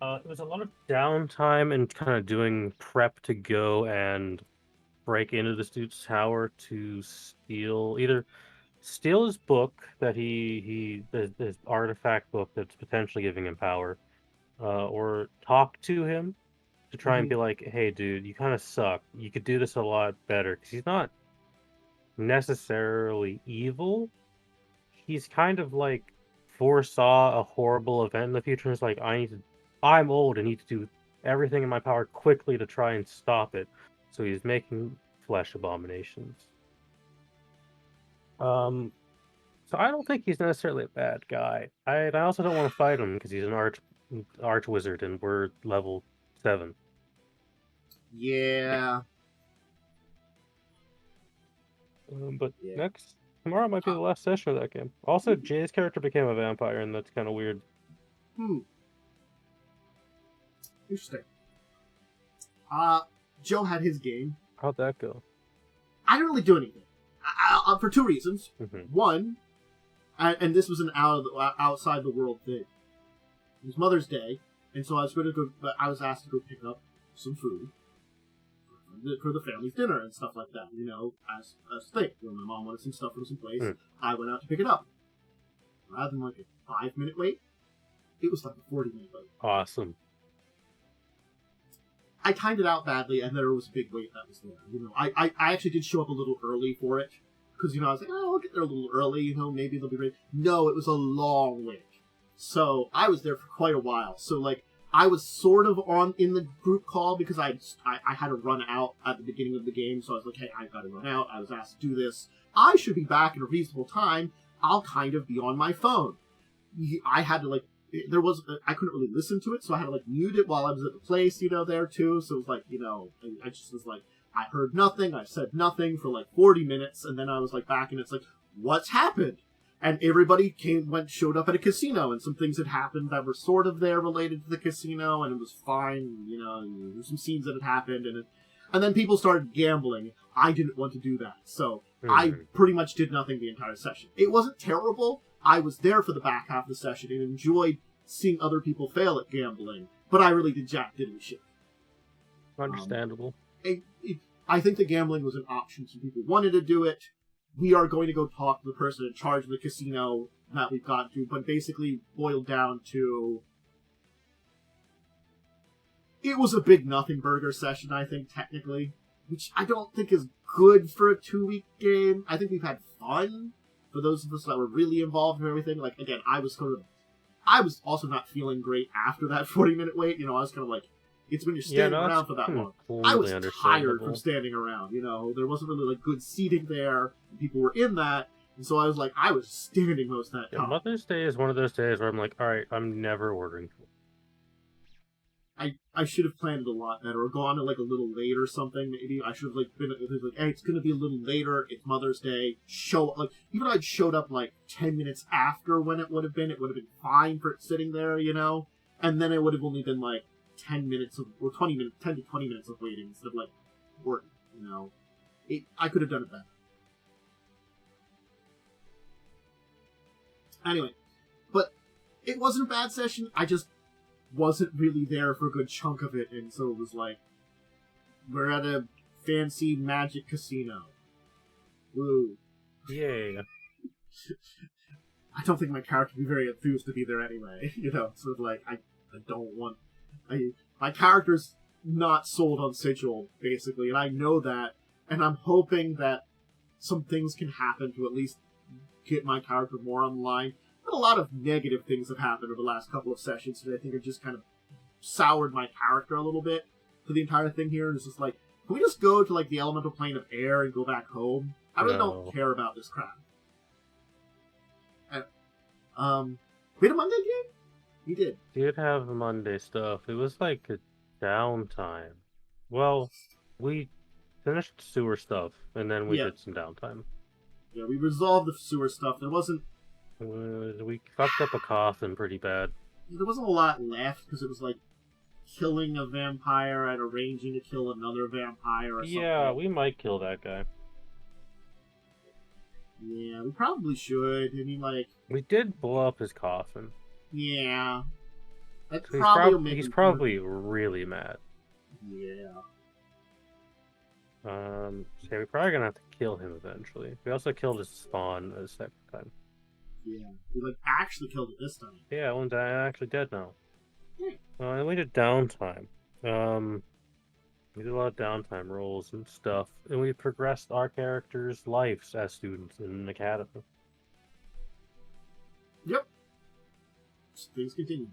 It was a lot of downtime and kind of doing prep to go and break into this dude's tower to steal his book that his artifact book that's potentially giving him power, or talk to him to try and be like, hey dude, you kind of suck, you could do this a lot better, because he's not necessarily evil. He's kind of like foresaw a horrible event in the future and is like, I'm old and need to do everything in my power quickly to try and stop it. So he's making flesh abominations. So I don't think he's necessarily a bad guy. I also don't want to fight him because he's an arch wizard and we're level 7. Yeah. Tomorrow might be the last session of that game. Also, Jay's character became a vampire, and that's kind of weird. Interesting. Joe had his game. How'd that go? I didn't really do anything. For 2 reasons. One, and this was an outside the world thing. It was Mother's Day, and so I was asked to go pick up some food for for the family's dinner and stuff like that. As a thing. When my mom wanted some stuff from some place, I went out to pick it up. Rather than like a 5-minute wait, it was like a 40-minute wait. Awesome. I timed it out badly, and there was a big wait that was there. I actually did show up a little early for it, because, I was like, oh, I'll get there a little early, maybe they'll be ready. No, it was a long wait. So, I was there for quite a while. So, like, I was sort of in the group call, because I had to run out at the beginning of the game, so I was like, hey, I've got to run out, I was asked to do this. I should be back in a reasonable time, I'll kind of be on my phone. I had to, like, I couldn't really listen to it, so I had to, like, mute it while I was at the place, there too, so it was like, I just was like, I heard nothing, I said nothing for, like, 40 minutes, and then I was, like, back, and it's like, what's happened? And everybody showed up at a casino, and some things had happened that were sort of there related to the casino, and it was fine, there were some scenes that had happened, and then people started gambling. I didn't want to do that, so I pretty much did nothing the entire session. It wasn't terrible. I was there for the back half of the session and enjoyed seeing other people fail at gambling, but I really did jack diddly shit. Understandable. I think the gambling was an option. Some people wanted to do it. We are going to go talk to the person in charge of the casino that we've got to, but basically boiled down to... It was a big nothing burger session, I think, technically, which I don't think is good for a 2-week game. I think we've had fun. For those of us that were really involved in everything, like, again, I was also not feeling great after that 40-minute wait. I was kind of like, it's when you're standing around for that long. I was tired from standing around, There wasn't really, like, good seating there. People were in that. And so I was like, I was standing most of that time. Mother's Day is one of those days where I'm like, alright, I'm never ordering. I should have planned it a lot better, or gone like a little late or something. Maybe I should have been like, hey, it's gonna be a little later. It's Mother's Day. Even if I'd showed up like 10 minutes after when it would have been fine for it sitting there, And then it would have only been like 10 minutes or 20 minutes, 10 to 20 minutes of waiting instead of like working. I could have done it better. Anyway, but it wasn't a bad session. I just wasn't really there for a good chunk of it, and so it was like, we're at a fancy magic casino. Woo. Yay. I don't think my character would be very enthused to be there anyway, sort of like, I don't want... my character's not sold on Sigil, basically, and I know that, and I'm hoping that some things can happen to at least get my character more online. But a lot of negative things have happened over the last couple of sessions that I think have just kind of soured my character a little bit for the entire thing here. And it's just like, can we just go to like the elemental plane of air and go back home? I really don't care about this crap. We had a Monday game? We did. Did have Monday stuff. It was like a downtime. Well, we finished sewer stuff, and then we did some downtime. Yeah, we resolved the sewer stuff. There wasn't... We fucked up a coffin pretty bad. There wasn't a lot left, because it was like killing a vampire and arranging to kill another vampire or something. Yeah, we might kill that guy. Yeah, we probably should. I mean, like... We did blow up his coffin. Yeah. He's probably really mad. Yeah. So we're probably gonna have to kill him eventually. We also killed his spawn a second time. Yeah, we actually killed it this time. Yeah, one's actually dead now. Yeah. And we did downtime. We did a lot of downtime rolls and stuff, and we progressed our characters' lives as students in an academy. Yep. Things continue.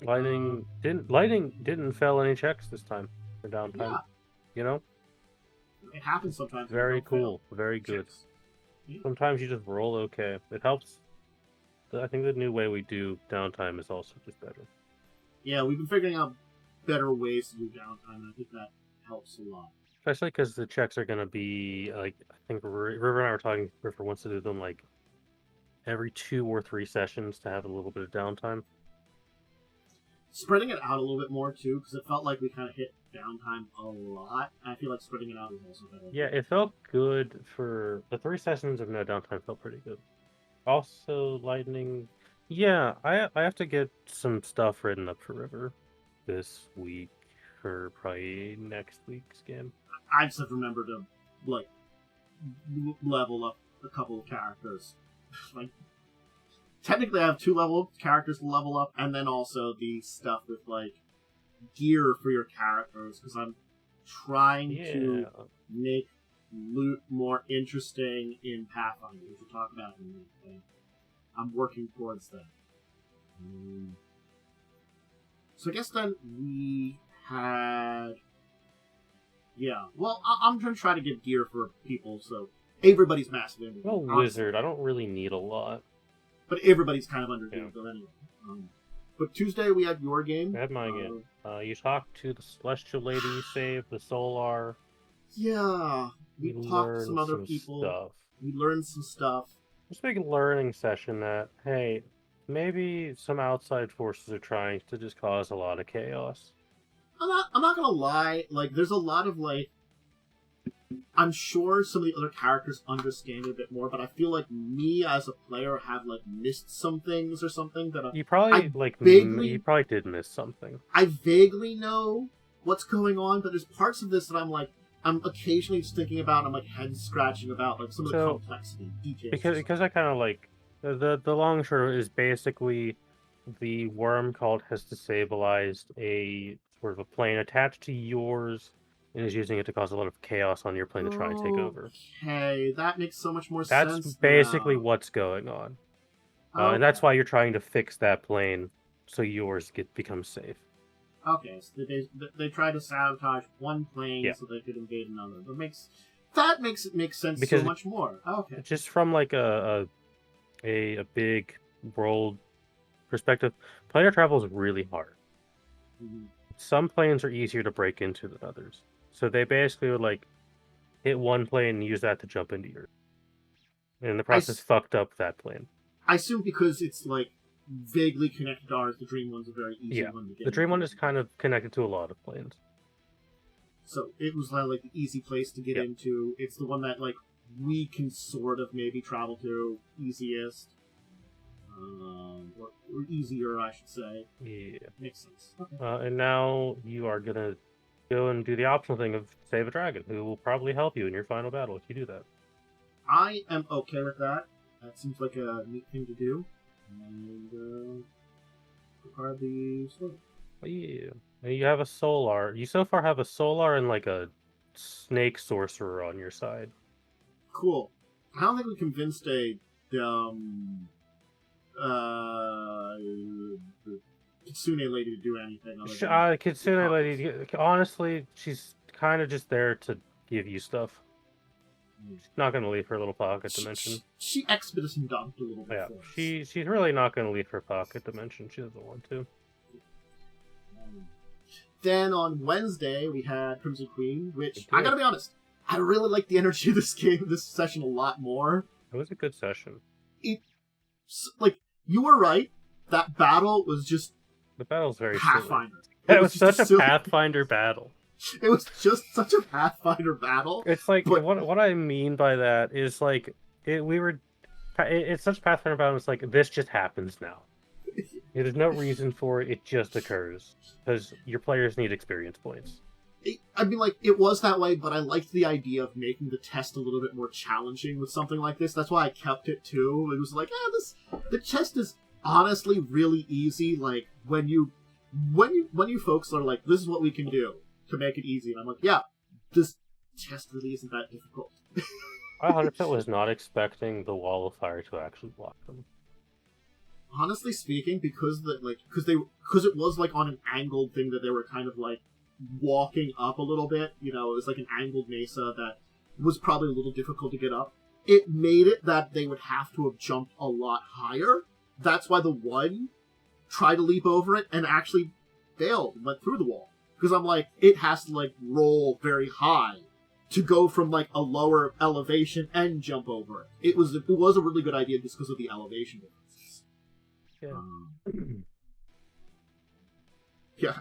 Lightning didn't fail any checks this time for downtime. Yeah. It happens sometimes. Very cool. Very good. Yeah. Sometimes you just roll okay. It helps. I think the new way we do downtime is also just better. Yeah, we've been figuring out better ways to do downtime, and I think that helps a lot. Especially because the checks are going to be, like, I think River and I were talking, River wants to do them, like, every 2 or 3 sessions to have a little bit of downtime. Spreading it out a little bit more, too, because it felt like we kind of hit downtime a lot. I feel like spreading it out is also better. Yeah, it felt good for... The 3 sessions of no downtime felt pretty good. Also, Lightning... Yeah, I have to get some stuff written up for River this week, for probably next week's game. I just have to remember to like level up a couple of characters. Like, technically, I have 2 characters to level up, and then also the stuff with like gear for your characters, because I'm trying to make loot more interesting in Pathfinder, which we'll talk about in a minute. I'm working towards that. So I guess then we had... Yeah, well, I'm going to try to give gear for people, so everybody's massive inventory. Well, wizard, I don't really need a lot. But everybody's kind of under anyway. But Tuesday we had your game. I had my game. You talked to the Celestial Lady, you saved the Solar. Yeah, we talked to some other people. Stuff. We learned some stuff. Just a big learning session that, hey, maybe some outside forces are trying to just cause a lot of chaos. I'm not gonna lie, like, there's a lot of, like, I'm sure some of the other characters understand it a bit more, but I feel like me as a player have, like, missed some things or something that you probably, you probably did miss something. I vaguely know what's going on, but there's parts of this that I'm occasionally just thinking about, I'm, like, head-scratching about, like, some of the complexity, details. Because I kind of, like, the long and short is basically the worm cult has destabilized a sort of a plane attached to yours and is using it to cause a lot of chaos on your plane to try and take over. Okay, that makes so much more sense. That's basically what's going on. And that's why you're trying to fix that plane so yours becomes safe. Okay, so they try to sabotage one plane so they could invade another. That makes it make sense because so much more. Okay. Just from like a big world perspective, planar travel is really hard. Mm-hmm. Some planes are easier to break into than others. So they basically would like hit one plane and use that to jump into yours. And in the process fucked up that plane. I assume because it's like vaguely connected to ours, the Dream One's a very easy one to get. The Dream One is kind of connected to a lot of planes. So it was like the easy place to get into. It's the one that like we can sort of maybe travel to easiest. Or easier, I should say. Yeah. Makes sense. Okay. And now you are going to go and do the optional thing of save a dragon, who will probably help you in your final battle if you do that. I am okay with that. That seems like a neat thing to do. And, prepare the sword. Yeah. And you have a Solar. You so far have a Solar and like a Snake Sorcerer on your side. Cool. I don't think we convinced a, Kitsune lady to do anything. Kitsune lady, honestly, she's kind of just there to give you stuff. She's not going to leave her little pocket dimension. She expedition dumped a little bit. Yeah, she's really not going to leave her pocket dimension. She doesn't want to. Then on Wednesday we had Crimson Queen, which I gotta be honest, I really liked the energy of this session a lot more. It was a good session. You were right. That battle was just... The battle's very Pathfinder. It was such a Pathfinder battle. It was just such a Pathfinder battle. It's like, what I mean by that is, like, it's such a Pathfinder battle, it's like, this just happens now. There's no reason for it, it just occurs. Because your players need experience points. It was that way, but I liked the idea of making the test a little bit more challenging with something like this. That's why I kept it too. It was like, the test is honestly really easy. Like when you folks are like, this is what we can do to make it easy, and I'm like, yeah, this test really isn't that difficult. I 100% was not expecting the wall of fire to actually block them. Honestly speaking, because it was like on an angled thing that they were kind of like walking up a little bit, it was like an angled mesa that was probably a little difficult to get up. It made it that they would have to have jumped a lot higher. That's why the one tried to leap over it and actually failed and went through the wall. Because I'm like, it has to like roll very high to go from like a lower elevation and jump over it. It was a really good idea just because of the elevation differences. Yeah. Yeah,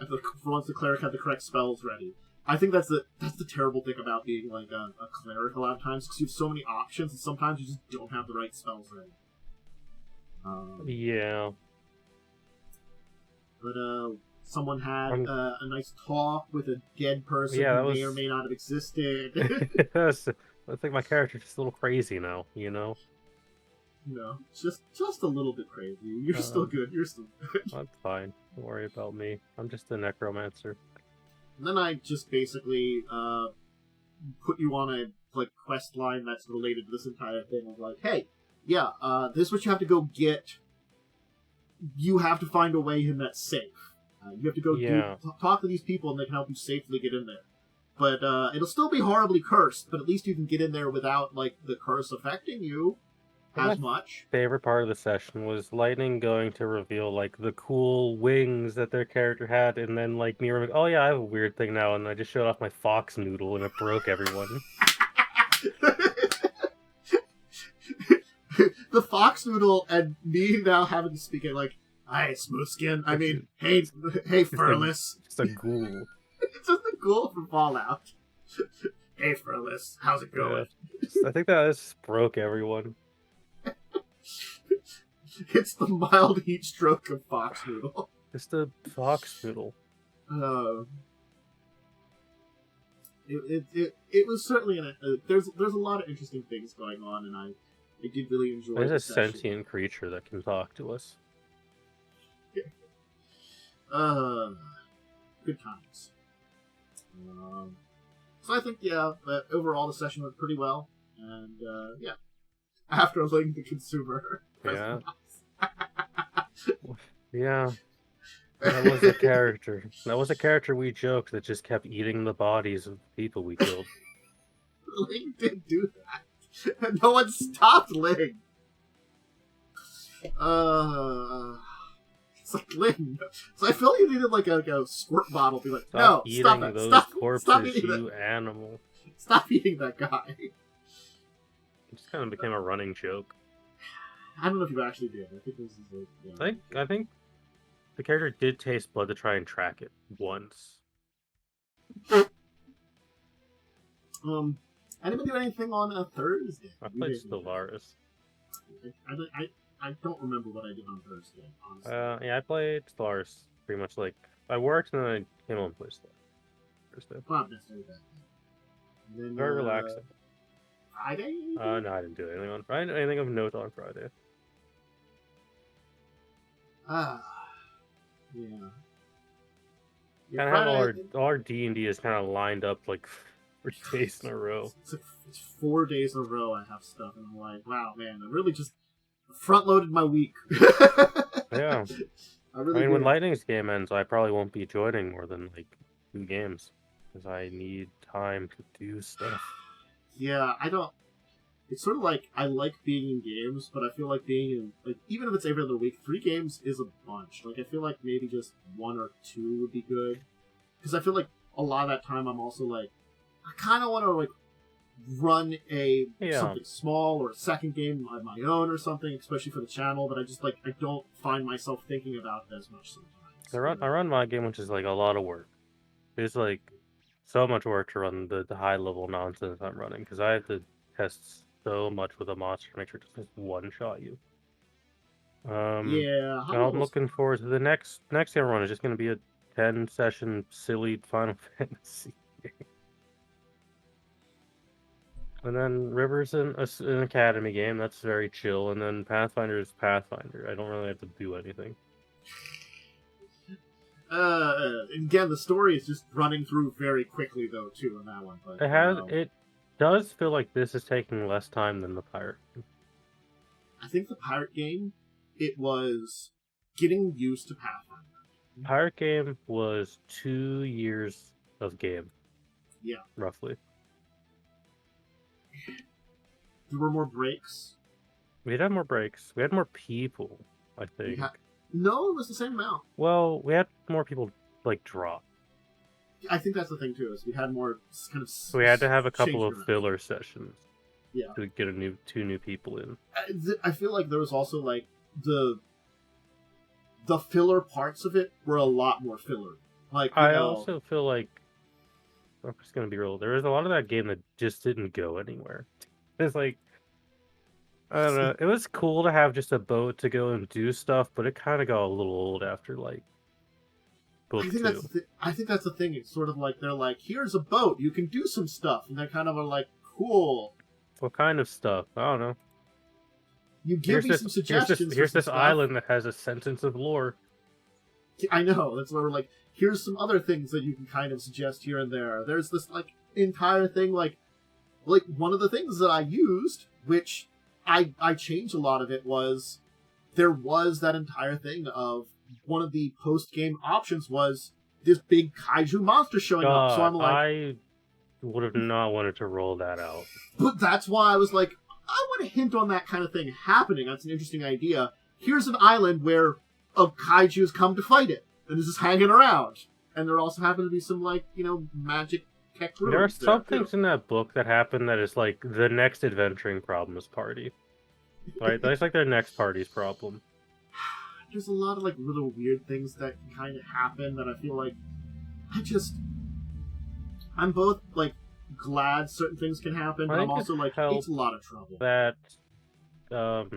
for once the cleric had the correct spells ready. I think that's the terrible thing about being like a cleric a lot of times, because you have so many options and sometimes you just don't have the right spells ready. Yeah. But Someone had a nice talk with a dead person who may or may not have existed. I think my character's just a little crazy now, you know? No, just a little bit crazy. You're still good. You're still good. I'm fine. Don't worry about me. I'm just a necromancer. And then I just basically put you on a quest line that's related to this entire thing of like, hey, yeah, this is what you have to go get. You have to find a way in that's safe. You have to go talk to these people, and they can help you safely get in there. But it'll still be horribly cursed, but at least you can get in there without the curse affecting you as much. My favorite part of the session was Lightning going to reveal the cool wings that their character had, and then me remembering, oh yeah, I have a weird thing now, and I just showed off my fox noodle, and it broke everyone. The fox noodle and me now having to speak it hi, Smoothskin. I mean, hey, Furless. Just a ghoul. It's just a ghoul from Fallout. Hey, Furless, how's it going? Yeah. I think that just broke everyone. It's the mild heat stroke of fox noodle. Just a fox noodle. It was certainly there's a lot of interesting things going on, and I did really enjoy. There's a sentient creature that can talk to us. Good times. So I think overall the session went pretty well, and after letting the consumer. Yeah. Yeah. That was a character. That was a character we joked that just kept eating the bodies of people we killed. Ling did do that. No one stopped Ling. It's like, Ling. So I feel like you needed a squirt bottle. Be like, stop no, eating stop it. Those stop, corpses, stop eating you that. animal. Stop eating that guy. It just kind of became a running joke. I don't know if you actually did. I think this is I think the character did taste blood to try and track it once. I didn't do anything on a Thursday. I played Stellaris. I don't remember what I did on Thursday, honestly. Yeah, I played Stellaris pretty much I worked and then I came home and played Stellaris Thursday. Not necessarily that. Then, very relaxing. Friday? No, I didn't do anything on Friday. Anything of note on Friday. Yeah. Kind of have all our D&D is kind of lined up for days in a row. It's 4 days in a row I have stuff, and I'm like, wow, man, I really just front-loaded my week. Yeah. I mean, when Lightning's game ends, I probably won't be joining more than 2 games, because I need time to do stuff. Yeah, I don't... It's sort of I like being in games, but I feel like being in, even if it's every other week, 3 games is a bunch. I feel like maybe just 1 or 2 would be good. Because I feel like a lot of that time I'm also I kind of want to, run something small or a second game of my own or something, especially for the channel, but I just, I don't find myself thinking about it as much sometimes. I run my game, which is, a lot of work. There's, so much work to run the high-level nonsense I'm running, because I have to test so much with a monster to make sure it doesn't just one-shot you. Yeah. I'm looking forward to the next game run. Is just going to be a 10-session silly Final Fantasy game. And then River's an Academy game. That's very chill. And then Pathfinder is Pathfinder. I don't really have to do anything. Again, the story is just running through very quickly, though, too, in that one. But, it does feel like this is taking less time than the Pirate game. I think the Pirate game, it was getting used to Pathfinder. Pirate game was 2 years of game. Yeah. Roughly. There were more breaks. We had more breaks. We had more people, I think. No, it was the same amount. Well, we had more people, drop. I think that's the thing, too, is we had more kind of... So we had to have a couple of filler sessions. Yeah. To get 2 new people in. I feel like there was also, the filler parts of it were a lot more filler. I also feel like... I'm just going to be real. There was a lot of that game that just didn't go anywhere. It's I don't know. It was cool to have just a boat to go and do stuff, but it kind of got a little old after, book two. I think that's the thing. It's sort of like they're like, here's a boat, you can do some stuff, and they're kind of like, cool. What kind of stuff? I don't know. You give me some suggestions. Here's this island that has a sentence of lore. I know. That's where we're like, here's some other things that you can kind of suggest here and there. There's this like entire thing, like one of the things that I used, which I changed a lot of it, was there was that entire thing of one of the post-game options was this big kaiju monster showing up. So I'm like, I would have not wanted to roll that out. But that's why I was like, I want to hint on that kind of thing happening. That's an interesting idea. Here's an island where a kaiju's come to fight it, and is just hanging around. And there also happen to be some, like, magic tech rooms. There are some things in that book that happen that is like the next adventuring problems party. Right? That's like their next party's problem. There's a lot of, like, little weird things that can kind of happen that I feel like I'm both, like, glad certain things can happen, but I'm also like, it's a lot of trouble. That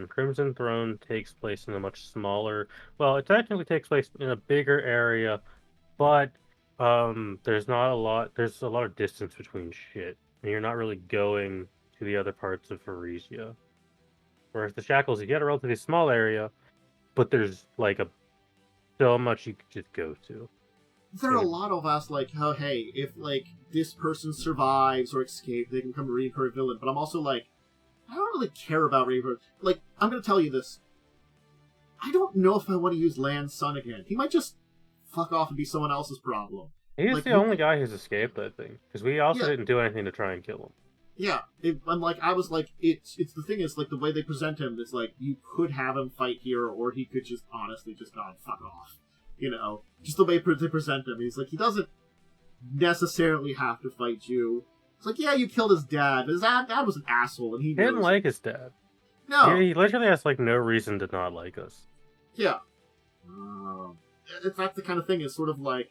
Crimson Throne takes place in a much smaller... Well, it technically takes place in a bigger area, but there's a lot of distance between shit, and you're not really going to the other parts of Pharesia. Whereas the Shackles, you get a relatively small area, but there's like so much you could just go to. There are a lot of us like, oh hey, if like this person survives or escapes, they can become a recurring villain. But I'm also like, I don't really care about recurring. Like, I'm gonna tell you this. I don't know if I want to use Land's son again. He might just fuck off and be someone else's problem. He's like, the only guy who's escaped, I think, because we also didn't do anything to try and kill him. Yeah, I was like, it's the thing is, like, the way they present him is like, you could have him fight here, or he could just honestly just go and fuck off. Just the way they present him. He's like, he doesn't necessarily have to fight you. It's like, yeah, you killed his dad, but his dad was an asshole, and he didn't like his dad. No. He literally has, like, no reason to not like us. Yeah. That's the kind of thing, it's sort of like,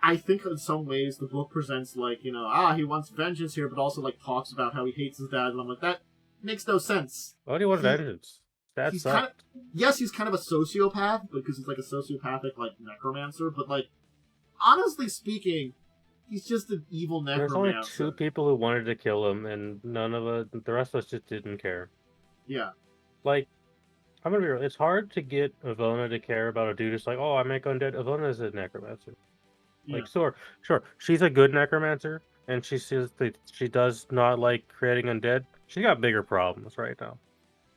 I think in some ways the book presents like, he wants vengeance here, but also like talks about how he hates his dad, and I'm like, that makes no sense. Why do you want vengeance? That sucks. Yes, he's kind of a sociopath, because he's like a sociopathic like necromancer, but like, honestly speaking, he's just an evil necromancer. There's only 2 people who wanted to kill him, and the rest of us just didn't care. Yeah. Like, I'm gonna be real, it's hard to get Ivona to care about a dude who's like, oh, I make undead. Ivona is a necromancer. Like, sure, she's a good necromancer, and she says that she does not like creating undead. She's got bigger problems right now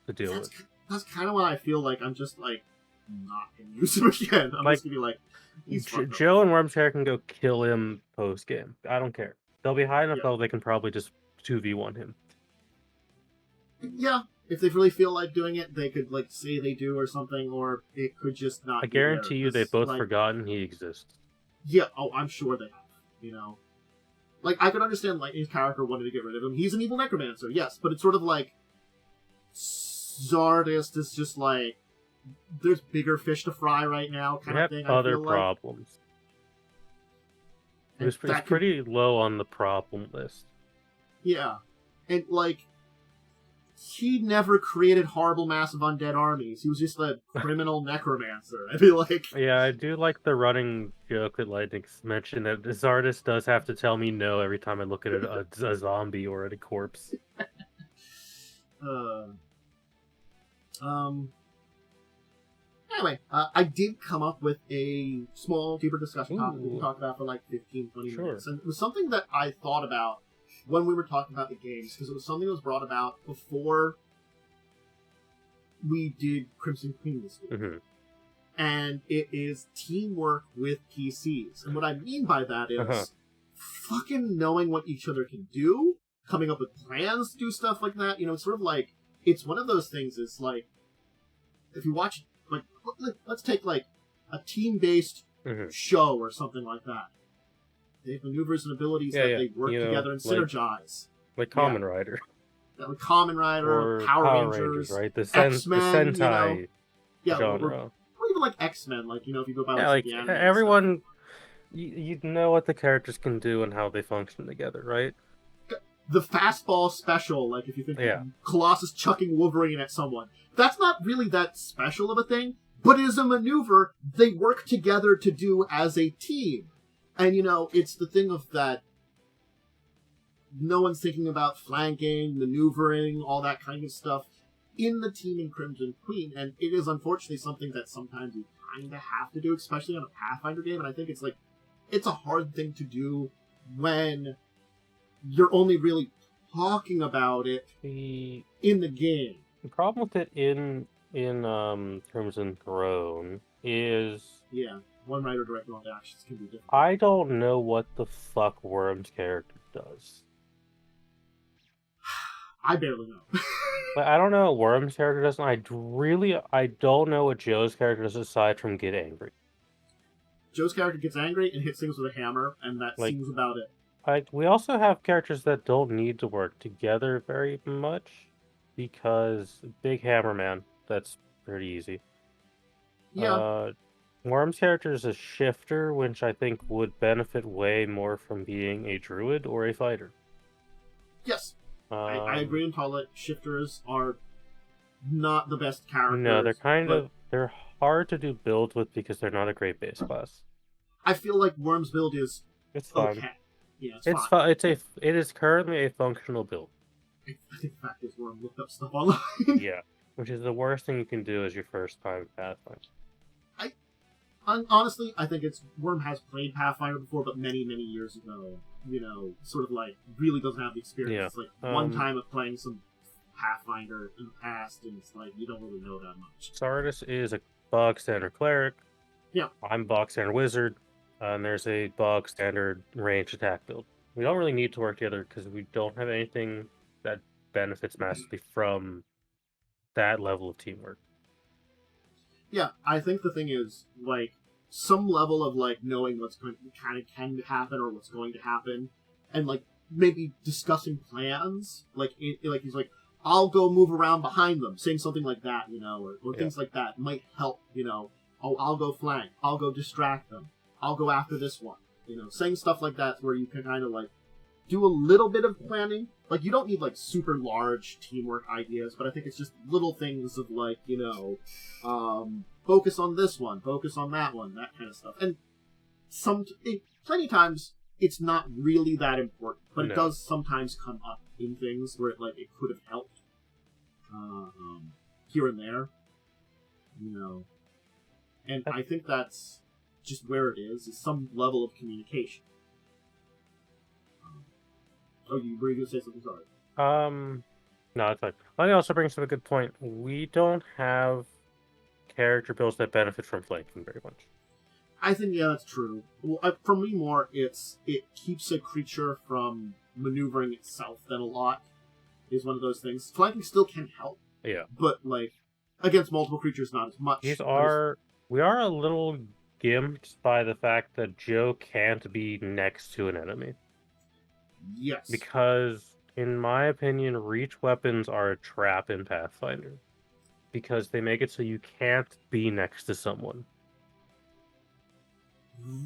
to deal with. That's kind of why I feel like I'm just, like, not going to use him again. I'm just going to be like, he's Joe and Wormchair can go kill him post-game. I don't care. They'll be high enough though they can probably just 2v1 him. Yeah, if they really feel like doing it, they could, like, say they do or something, or it could just not I guarantee you they've both forgotten he exists. Yeah, I'm sure they have, Like, I could understand Lightning's character wanted to get rid of him. He's an evil necromancer, yes, but it's sort of like, Zardist is just like, there's bigger fish to fry right now, kind of thing. Other problems. It's pretty low on the problem list. Yeah, and, like, he never created horrible massive undead armies. He was just a criminal necromancer. I feel like... Yeah, I do like the running joke that Lightning's mentioned that this artist does have to tell me no every time I look at a zombie or at a corpse. Anyway, I did come up with a small, deeper discussion topic we can talk about for like 15, 20 minutes. And it was something that I thought about when we were talking about the games, because it was something that was brought about before we did Crimson Queen this week. Mm-hmm. And it is teamwork with PCs. And what I mean by that is fucking knowing what each other can do, coming up with plans to do stuff like that. It's sort of like, it's one of those things, it's like, if you watch, like, let's take like a team-based show or something like that. They have maneuvers and abilities that they work together and synergize. Like Kamen Rider. Yeah, like Kamen Rider, or Power Rangers, right? The X-Men, Sentai genre. Or even like X-Men, like, if you go by like the anime everyone, you know what the characters can do and how they function together, right? The fastball special, like if you think Colossus chucking Wolverine at someone, that's not really that special of a thing, but it is a maneuver they work together to do as a team. And, it's the thing of that no one's thinking about flanking, maneuvering, all that kind of stuff in the team in Crimson Queen, and it is unfortunately something that sometimes you kind of have to do, especially on a Pathfinder game, and I think it's a hard thing to do when you're only really talking about it in the game. The problem with it in Crimson Throne is... Yeah, one writer directing all the actions can be different. I don't know what the fuck Worm's character does. I barely know. Like, I don't know what Worm's character does, and I don't know what Joe's character does aside from get angry. Joe's character gets angry and hits things with a hammer, and that seems about it. We also have characters that don't need to work together very much, because Big Hammer Man, that's pretty easy. Yeah. Worm's character is a shifter, which I think would benefit way more from being a druid or a fighter. Yes. I agree in Toilet. Shifters are not the best characters. No, they're hard to do builds with because they're not a great base class. I feel like Worm's build is fine. Okay. Yeah, it's fine. It is currently a functional build. I think the fact is Worm looked up stuff online. Yeah, which is the worst thing you can do as your first time Pathfinder. Honestly, I think Worm has played Pathfinder before, but many, many years ago. Sort of like really doesn't have the experience. Yeah. It's like one time of playing some Pathfinder in the past, and it's like you don't really know that much. Sardis is a bog standard cleric. Yeah. I'm bog standard wizard, and there's a bog standard range attack build. We don't really need to work together because we don't have anything that benefits massively from that level of teamwork. Yeah, I think the thing is, like, some level of, like, knowing what's going to kind of can happen or what's going to happen, and, like, maybe discussing plans. Like, he's like, I'll go move around behind them, saying something like that, or things like that might help, Oh, I'll go flank. I'll go distract them. I'll go after this one. Saying stuff like that where you can kind of, like, do a little bit of planning. Like, you don't need, like, super large teamwork ideas, but I think it's just little things of, like, focus on this one, focus on that one, that kind of stuff. And plenty times, it's not really that important, but it does sometimes come up in things where it could have helped here and there, And I think that's just where it is some level of communication. Were you going to say something? Sorry. No, it's fine. That also brings up a good point. We don't have character builds that benefit from flanking very much. I think, yeah, that's true. Well, for me, more, it keeps a creature from maneuvering itself than a lot is one of those things. Flanking still can help. Yeah. But, like, against multiple creatures, not as much. We are a little gimped by the fact that Joe can't be next to an enemy. Yes. Because, in my opinion, reach weapons are a trap in Pathfinder. Because they make it so you can't be next to someone.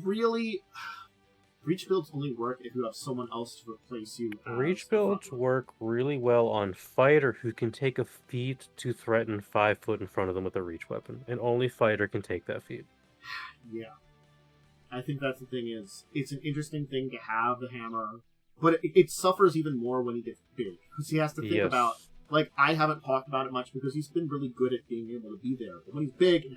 Really? Reach builds only work if you have someone else to replace you. Reach builds work really well on fighter who can take a feat to threaten 5 foot in front of them with a reach weapon. And only fighter can take that feat. Yeah. I think that's the thing is, it's an interesting thing to have the hammer, but it suffers even more when he gets big. Because he has to think about, like, I haven't talked about it much because he's been really good at being able to be there. But when he's big and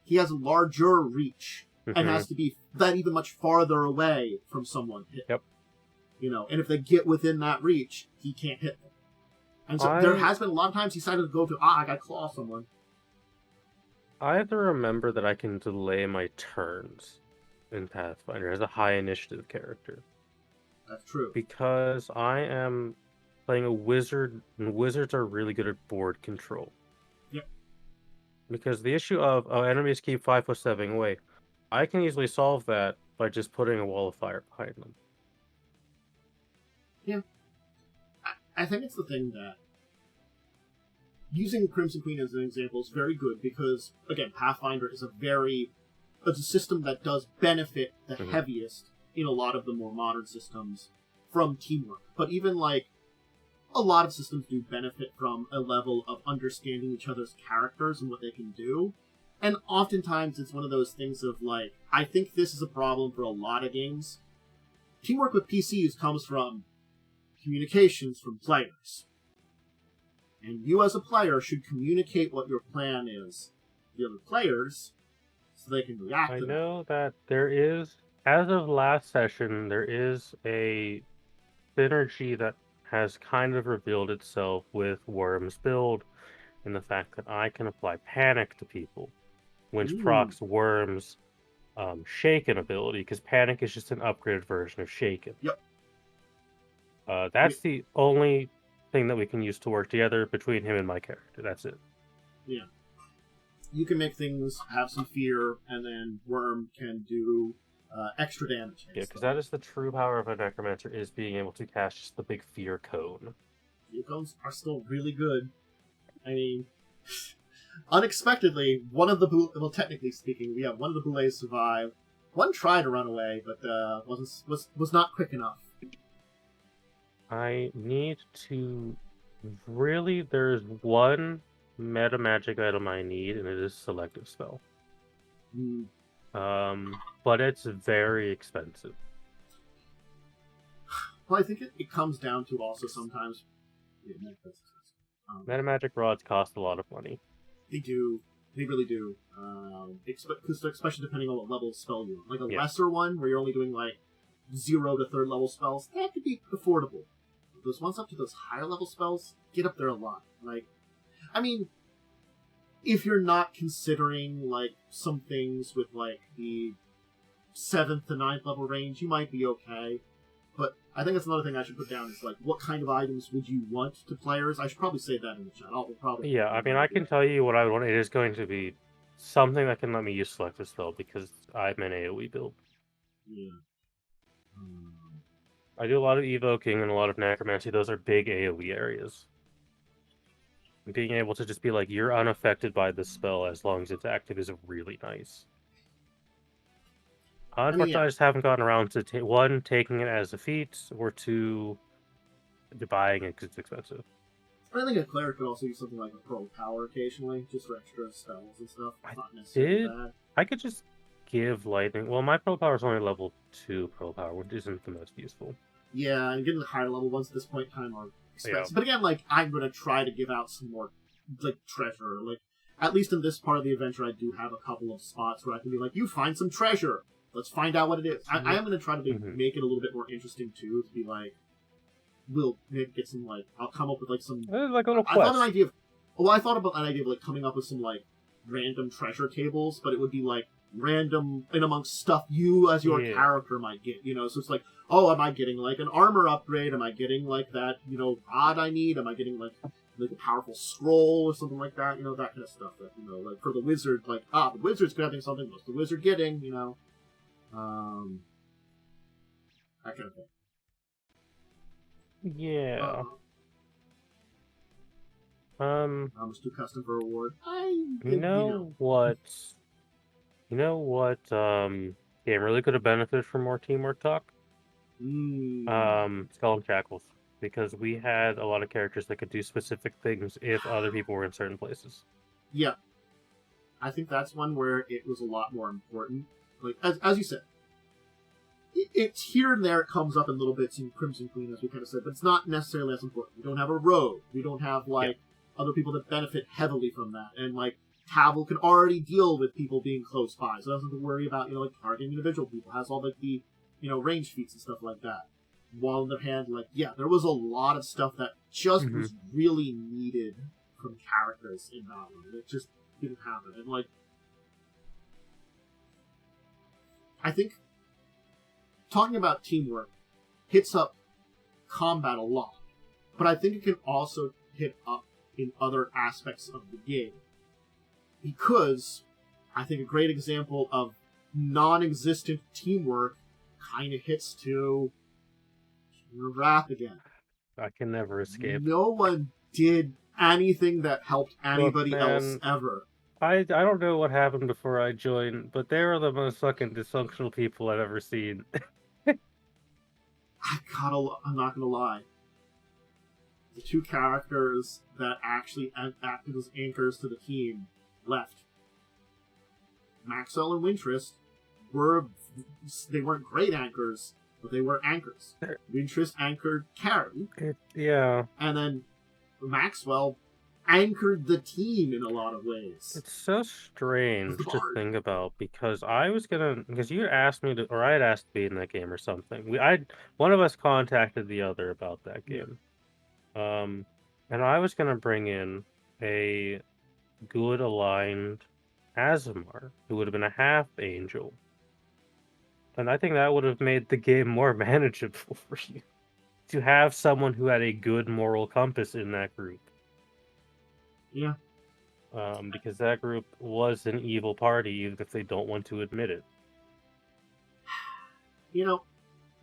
he has a larger reach. And has to be that even much farther away from someone hit. Yep. And if they get within that reach, he can't hit them. And so there has been a lot of times he decided to go to, I gotta claw someone. I have to remember that I can delay my turns in Pathfinder as a high initiative character. That's true. Because I am playing a wizard, and wizards are really good at board control. Yep. Because the issue of enemies keep 5 foot stepping away, I can easily solve that by just putting a wall of fire behind them. Yeah. I think it's the thing that using Crimson Queen as an example is very good because, again, Pathfinder is it's a system that does benefit the heaviest in a lot of the more modern systems from teamwork. But even, like, a lot of systems do benefit from a level of understanding each other's characters and what they can do. And oftentimes it's one of those things of, like, I think this is a problem for a lot of games. Teamwork with PCs comes from communications from players. And you as a player should communicate what your plan is to the other players so they can react to that. I know that there is, as of last session, there is a synergy that has kind of revealed itself with Worm's build, in the fact that I can apply panic to people, which procs Worm's Shaken ability, because panic is just an upgraded version of Shaken. Yep. That's the only thing that we can use to work together between him and my character. That's it. Yeah. You can make things have some fear, and then Worm can do extra damage. Yeah, because that is the true power of a Necromancer, is being able to cast just the big fear cone. Fear cones are still really good. I mean, unexpectedly, one of the well, technically speaking, yeah, one of the Boulets survived. One tried to run away, but was not quick enough. I need to really. There's one meta magic item I need, and it is Selective Spell. But it's very expensive. Well, I think it comes down to also sometimes. Yeah, meta magic rods cost a lot of money. They do. They really do. Especially depending on what level of spell you want. Like a lesser one, where you're only doing like 0 to 3rd level spells, that could be affordable. But those ones up to those higher level spells get up there a lot. Like, I mean, if you're not considering like some things with like the 7th to 9th level range, you might be okay. But I think that's another thing I should put down is like, what kind of items would you want to players? I should probably say that in the chat. Yeah, I mean, I can tell you what I want. It is going to be something that can let me use Selective Spell, because I'm an AoE build. Yeah. I do a lot of evoking and a lot of necromancy. Those are big AoE areas. Being able to just be like, you're unaffected by this spell as long as it's active is really nice. Unfortunately, I just haven't gotten around to taking it as a feat, or 2, buying it because it's expensive. I think a cleric could also use something like a Pearl Power occasionally, just for extra spells and stuff. Not necessarily bad. I could just give lightning. Well, my Pearl Power is only level 2 Pearl Power, which isn't the most useful. Yeah, and getting the higher level ones at this point in time are expensive. Yeah. But again, like, I'm going to try to give out some more, like, treasure. Like, at least in this part of the adventure, I do have a couple of spots where I can be like, you find some treasure! Let's find out what it is. I am going to try to make it a little bit more interesting, too, to be like, we'll maybe get some, like, I'll come up with, like, some... like a little quest. I thought about an idea of, like, coming up with some, like, random treasure tables, but it would be, like, random in amongst stuff you as your character might get, you know? So it's like, oh, am I getting, like, an armor upgrade? Am I getting, like, that, you know, rod I need? Am I getting, like a powerful scroll or something like that? You know, that kind of stuff that, you know, like, for the wizard, like, the wizard's grabbing something, what's the wizard getting, you know? That kind of thing. Yeah. How much too custom for a reward? You know what game really could have benefited from more teamwork talk? Skull and Shackles. Because we had a lot of characters that could do specific things if other people were in certain places. Yeah. I think that's one where it was a lot more important. Like, as you said, it's here and there, it comes up in little bits in Crimson Queen, as we kind of said, but it's not necessarily as important. We don't have a rogue. We don't have, like, other people that benefit heavily from that. And, like, Tavel can already deal with people being close by, so it doesn't have to worry about, you know, like, targeting individual people. It has all, like, the, you know, range feats and stuff like that. While on the other hand, like, yeah, there was a lot of stuff that just was really needed from characters in Battle, and it just didn't happen. And, like, I think talking about teamwork hits up combat a lot, but I think it can also hit up in other aspects of the game. Because I think a great example of non-existent teamwork kind of hits to Wrath again. I can never escape. No one did anything that helped anybody else ever. I don't know what happened before I joined, but they were the most fucking dysfunctional people I've ever seen. I'm not gonna lie. The 2 characters that actually acted as anchors to the team left. Maxwell and Wintrust they weren't great anchors, but they were anchors. Wintrust anchored Carrie. Yeah. And then Maxwell anchored the team in a lot of ways. It's so strange to think about, because you asked me to, or I had asked to be in that game or something. One of us contacted the other about that game. Yeah. And I was gonna bring in a good aligned Azamar, who would have been a half angel. And I think that would have made the game more manageable for you. To have someone who had a good moral compass in that group. Yeah. Because that group was an evil party, even if they don't want to admit it. You know,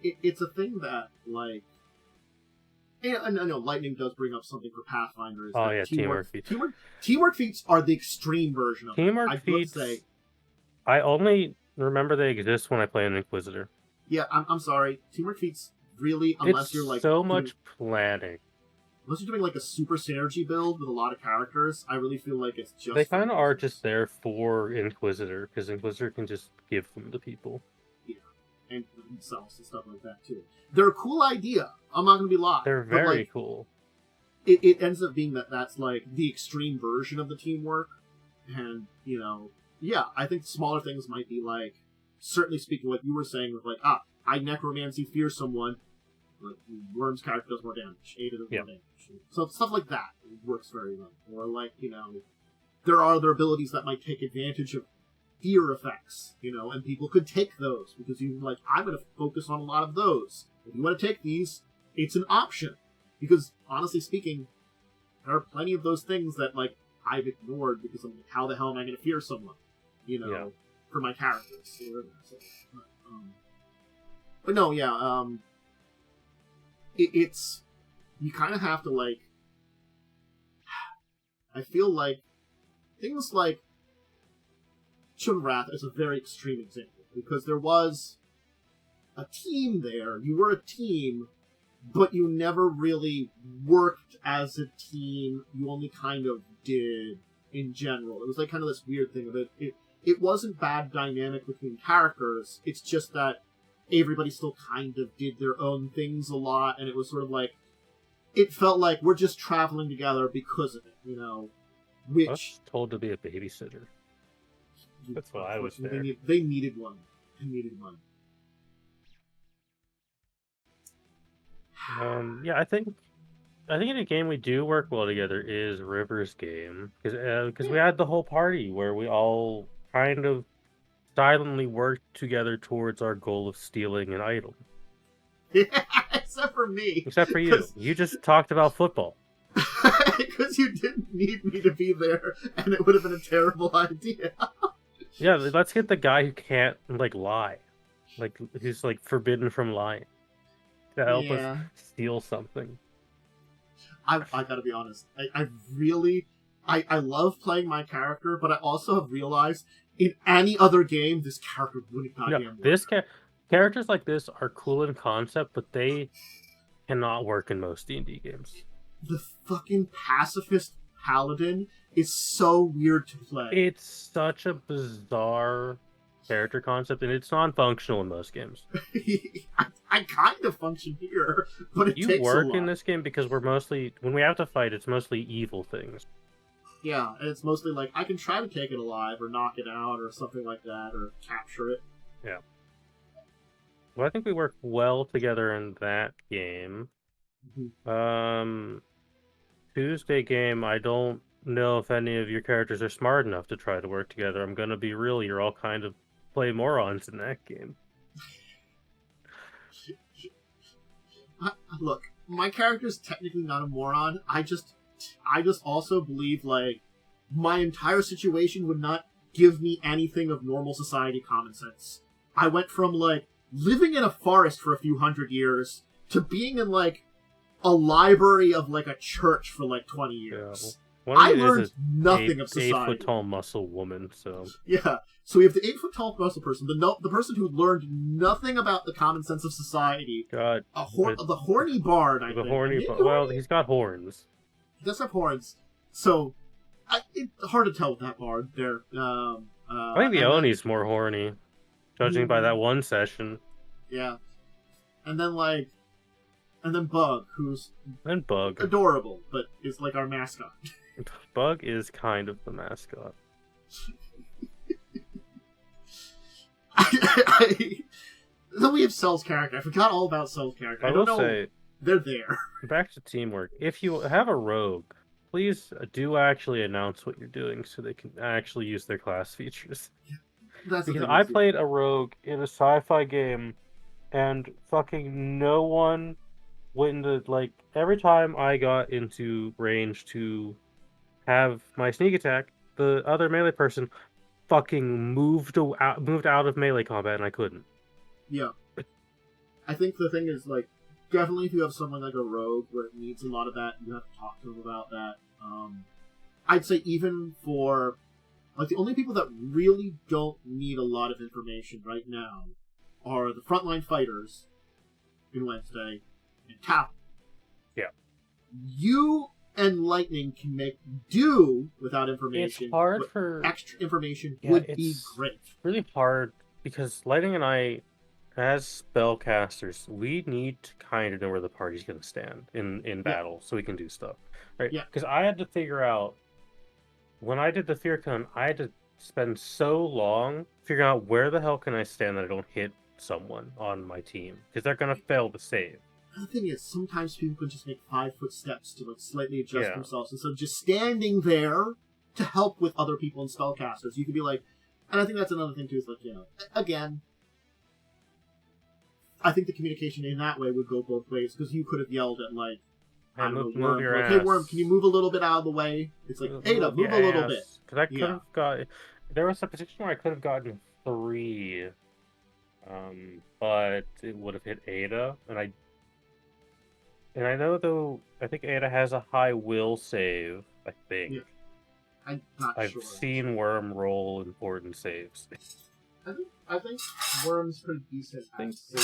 it's a thing that, like... I know Lightning does bring up something for Pathfinder. Oh, yeah, teamwork feats. Teamwork feats are the extreme version of teamwork feats. I only remember they exist when I play an Inquisitor. Yeah, I'm sorry. Teamwork feats really, unless you're like... so much planning. Unless you're doing like a super synergy build with a lot of characters, I really feel like it's just... They kind of are just there for Inquisitor, because Inquisitor can just give them to people. Yeah, and themselves and stuff like that too. They're a cool idea. I'm not going to be lying. They're very cool. It ends up being that's like the extreme version of the teamwork. And, yeah, I think smaller things might be like, certainly speaking what you were saying with like, I necromancy fear someone, but Worm's character does more damage, Ada does more damage. So stuff like that works very well. Or like, there are other abilities that might take advantage of fear effects, and people could take those because you're like, I'm going to focus on a lot of those. If you want to take these, it's an option. Because honestly speaking, there are plenty of those things that like I've ignored because I'm like, how the hell am I going to fear someone? For my characters. But no, yeah, it's... You kind of have to, like... I feel like things like Chunrath is a very extreme example, because there was a team there. You were a team, but you never really worked as a team. You only kind of did in general. It was like kind of this weird thing of it. It wasn't bad dynamic between characters. It's just that everybody still kind of did their own things a lot, and it was sort of like, it felt like we're just traveling together because of it, which... I was told to be a babysitter. That's why I was there. They needed one. Yeah, I think in a game we do work well together is River's game, because we had the whole party where we all kind of silently worked together towards our goal of stealing an item. Yeah, except for me. Except for you. You just talked about football. Because you didn't need me to be there, and it would have been a terrible idea. Yeah, let's get the guy who can't, lie. Who's, forbidden from lying. To help us steal something. I gotta be honest. I really... I love playing my character, but I also have realized in any other game, this character wouldn't goddamn work. Characters like this are cool in concept, but they cannot work in most D&D games. The fucking pacifist paladin is so weird to play. It's such a bizarre character concept, and it's non-functional in most games. I kind of function here, but it takes a lot. You work in this game because when we have to fight, it's mostly evil things. Yeah, and it's mostly like, I can try to take it alive, or knock it out, or something like that, or capture it. Yeah. Well, I think we work well together in that game. Mm-hmm. Tuesday game, I don't know if any of your characters are smart enough to try to work together. I'm gonna be real, you're all kind of play morons in that game. Look, my character's technically not a moron. I just also believe, like, my entire situation would not give me anything of normal society common sense. I went from, like, living in a forest for a few hundred years to being in, like, a library of, like, a church for, like, 20 years. Yeah, I learned nothing of society. 8-foot-tall muscle woman, so... Yeah, so we have the 8-foot-tall muscle person, the person who learned nothing about the common sense of society. God. The horny bard, I think. Well, he's got horns. He does have horns, so it's hard to tell with that bard there. I think the Oni's more horny, judging by that one session. Yeah. And then Bug, who's Bug. adorable, but is like our mascot. Bug is kind of the mascot. Then we have Cell's character. I forgot all about Cell's character. I don't know. Say, they're there. Back to teamwork. If you have a rogue, please do actually announce what you're doing so they can actually use their class features. That's because I played a rogue in a sci-fi game, and fucking no one went into, like, every time I got into range to have my sneak attack, the other melee person fucking moved out of melee combat, and I couldn't. Yeah. I think the thing is, like, definitely if you have someone like a rogue where it needs a lot of that, you have to talk to them about that. I'd say even for, like, the only people that really don't need a lot of information right now are the frontline fighters in Wednesday and Tap. Yeah. You and Lightning can make do without information. It's hard for... Extra information would be great. It's really hard because Lightning and I, as spellcasters, we need to kind of know where the party's going to stand in battle so we can do stuff. Right? Yeah. Because I had to figure out, when I did the Fear Cone, I had to spend so long figuring out where the hell can I stand that I don't hit someone on my team. Because they're going to fail to save. The thing is, sometimes people can just make 5-foot steps to, like, slightly adjust themselves instead of just standing there to help with other people and spellcasters. You could be like, and I think that's another thing too, is like, you know, again, I think the communication in that way would go both ways, because you could have yelled at, like, I don't know, Worm, like, hey Worm, can you move a little bit out of the way? It's like, Ada, move a little bit. Because I could have got, there was a position where I could have gotten 3, but it would have hit Ada, and I know, though, I think Ada has a high will save, I think. Yeah. I'm not I've sure. seen Worm roll important saves. I think Worm's pretty decent.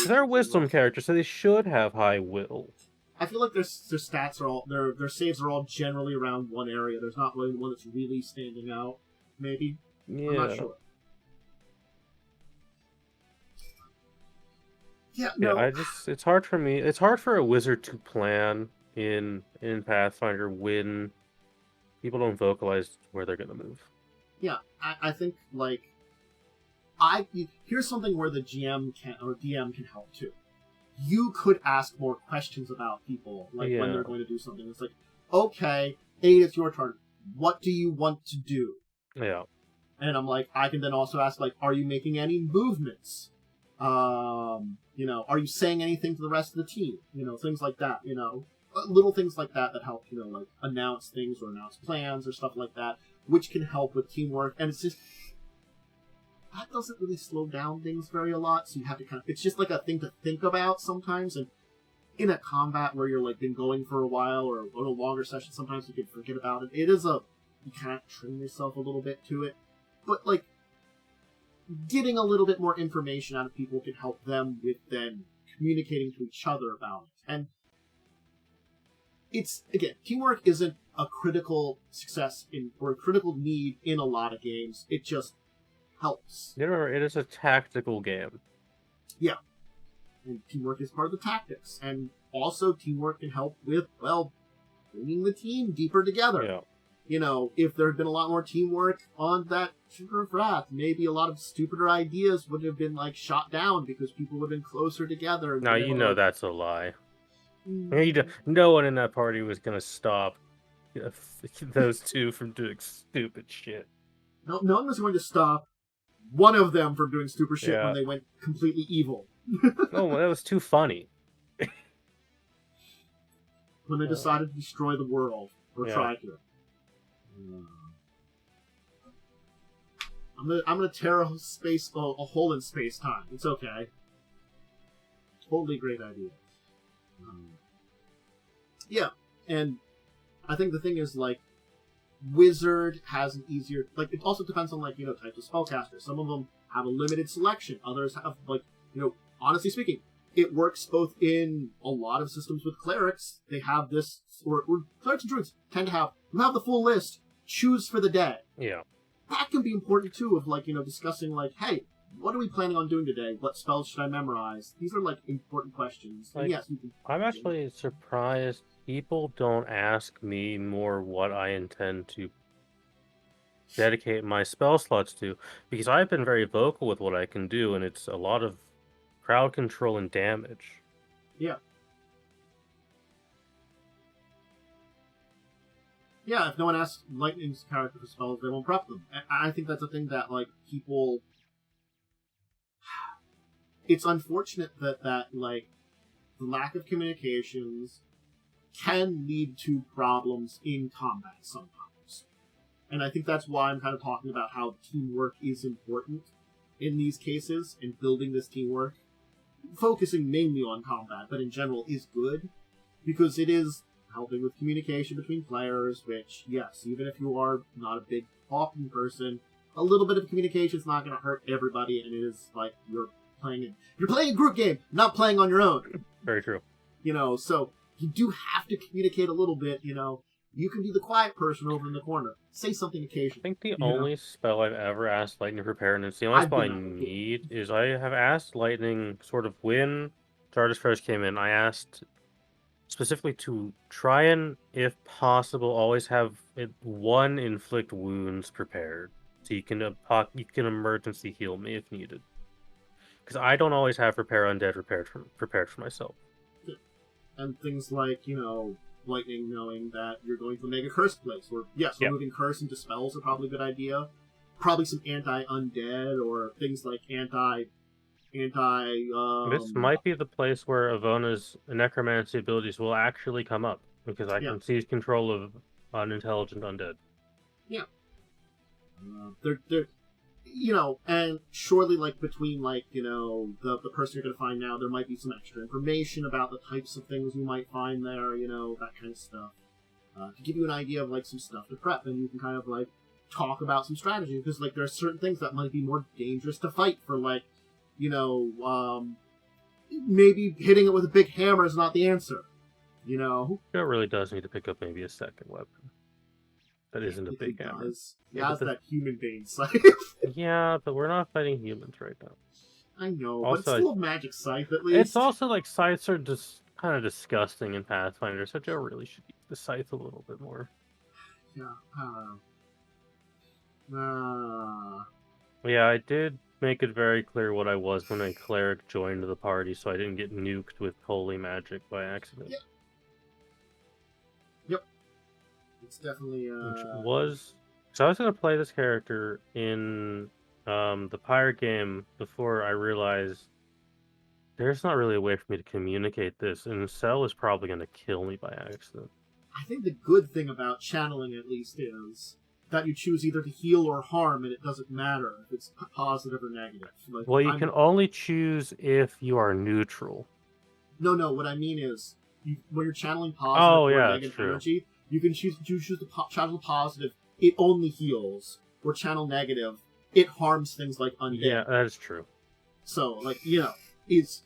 They're a wisdom character, so they should have high will. I feel like their stats are all, their saves are all generally around one area. There's not really one that's really standing out, maybe. Yeah. I'm not sure. Yeah, no. Yeah, it's hard for me. It's hard for a wizard to plan in Pathfinder when people don't vocalize where they're gonna move. Yeah, I think, like, here's something where the GM or DM can help too. You could ask more questions about people, like when they're going to do something. It's like, okay, Ada, it's your turn. What do you want to do? Yeah. And I'm like, I can then also ask, like, are you making any movements? You know, are you saying anything to the rest of the team? You know, things like that, you know. Little things like that help, you know, like, announce things or announce plans or stuff like that, which can help with teamwork. And it's just, that doesn't really slow down things a lot, so you have to kind of, it's just like a thing to think about sometimes, and in a combat where you're, like, been going for a while, or a longer session, sometimes you can forget about it. It is you kind of train yourself a little bit to it, but, like, getting a little bit more information out of people can help them with then communicating to each other about it. And it's, again, teamwork isn't a critical success or a critical need in a lot of games. It just helps. It is a tactical game. Yeah. And teamwork is part of the tactics. And also teamwork can help with, well, bringing the team deeper together. Yeah. You know, if there had been a lot more teamwork on that Sugar of Wrath, maybe a lot of stupider ideas would have been, like, shot down because people would have been closer together. Now, you know that's a lie. No one in that party was going to stop those two from doing stupid shit. No one was going to stop one of them from doing stupid shit when they went completely evil. Oh, well, that was too funny. When they decided to destroy the world, or try to. I'm gonna tear a hole in space time. It's okay. Totally great idea. Yeah, and I think the thing is, like, Wizard has an easier, like, it also depends on, like, you know, types of spellcasters. Some of them have a limited selection. Others have, like, you know, honestly speaking, it works both in a lot of systems with clerics. They have this, or clerics and druids tend to have, you have the full list, choose for the day. Yeah. that can be important too, of like, discussing like, hey, what are we planning on doing today? What spells should I memorize? These are like important questions. Like, and yes, you can. I'm actually surprised people don't ask me more what I intend to dedicate my spell slots to, because I've been very vocal with what I can do, and it's a lot of crowd control and damage. Yeah. Yeah, if no one asks Lightning's character for spells, they won't prep them. And I think that's a thing that, like, people... It's unfortunate that, like, the lack of communications can lead to problems in combat sometimes. And I think that's why I'm kind of talking about how teamwork is important in these cases, and building this teamwork. Focusing mainly on combat, but in general is good, because it is helping with communication between players, which, yes, even if you are not a big talking person, a little bit of communication is not going to hurt everybody, and it is like you're playing a group game, not playing on your own. Very true. So you do have to communicate a little bit, You can be the quiet person over in the corner. Say something occasionally. I think the only spell I've ever asked Lightning to prepare, and it's the only spell I need, is I have asked Lightning sort of when Stardust first came in, I asked specifically to try and, if possible, always have one inflict wounds prepared, so you can emergency heal me if needed. Because I don't always have Repair Undead prepared for myself. And things like, Lightning knowing that you're going to a mega cursed place, or yes, removing curse into spells are probably a good idea. Probably some anti-undead or things like anti. This might be the place where Avona's necromancy abilities will actually come up, because I can seize control of unintelligent undead. Yeah. They're and surely, like, between, like, the person you're going to find now, there might be some extra information about the types of things you might find there, that kind of stuff. To give you an idea of, like, some stuff to prep, and you can kind of, like, talk about some strategy, because, like, there are certain things that might be more dangerous to fight for, like, maybe hitting it with a big hammer is not the answer, It really does need to pick up maybe a second weapon. That isn't a big hammer. Yeah, it's that human bane scythe. Yeah, but we're not fighting humans right now. I know, also, but it's still a magic scythe at least. It's also like scythes are just kind of disgusting in Pathfinder, so Joe really should use the scythe a little bit more. Yeah, I don't know. Yeah, I did make it very clear what I was when a cleric joined the party, so I didn't get nuked with holy magic by accident. Yep. It's definitely So I was gonna play this character in the pirate game before I realized there's not really a way for me to communicate this, and Cell is probably gonna kill me by accident. I think the good thing about channeling, at least, is that you choose either to heal or harm, and it doesn't matter if it's positive or negative. Like, well, you can only choose if you are neutral. No. What I mean is, when you're channeling positive or negative energy, you can choose to channel positive. It only heals, or channel negative. It harms things like undead. Yeah, that is true. So, like, it's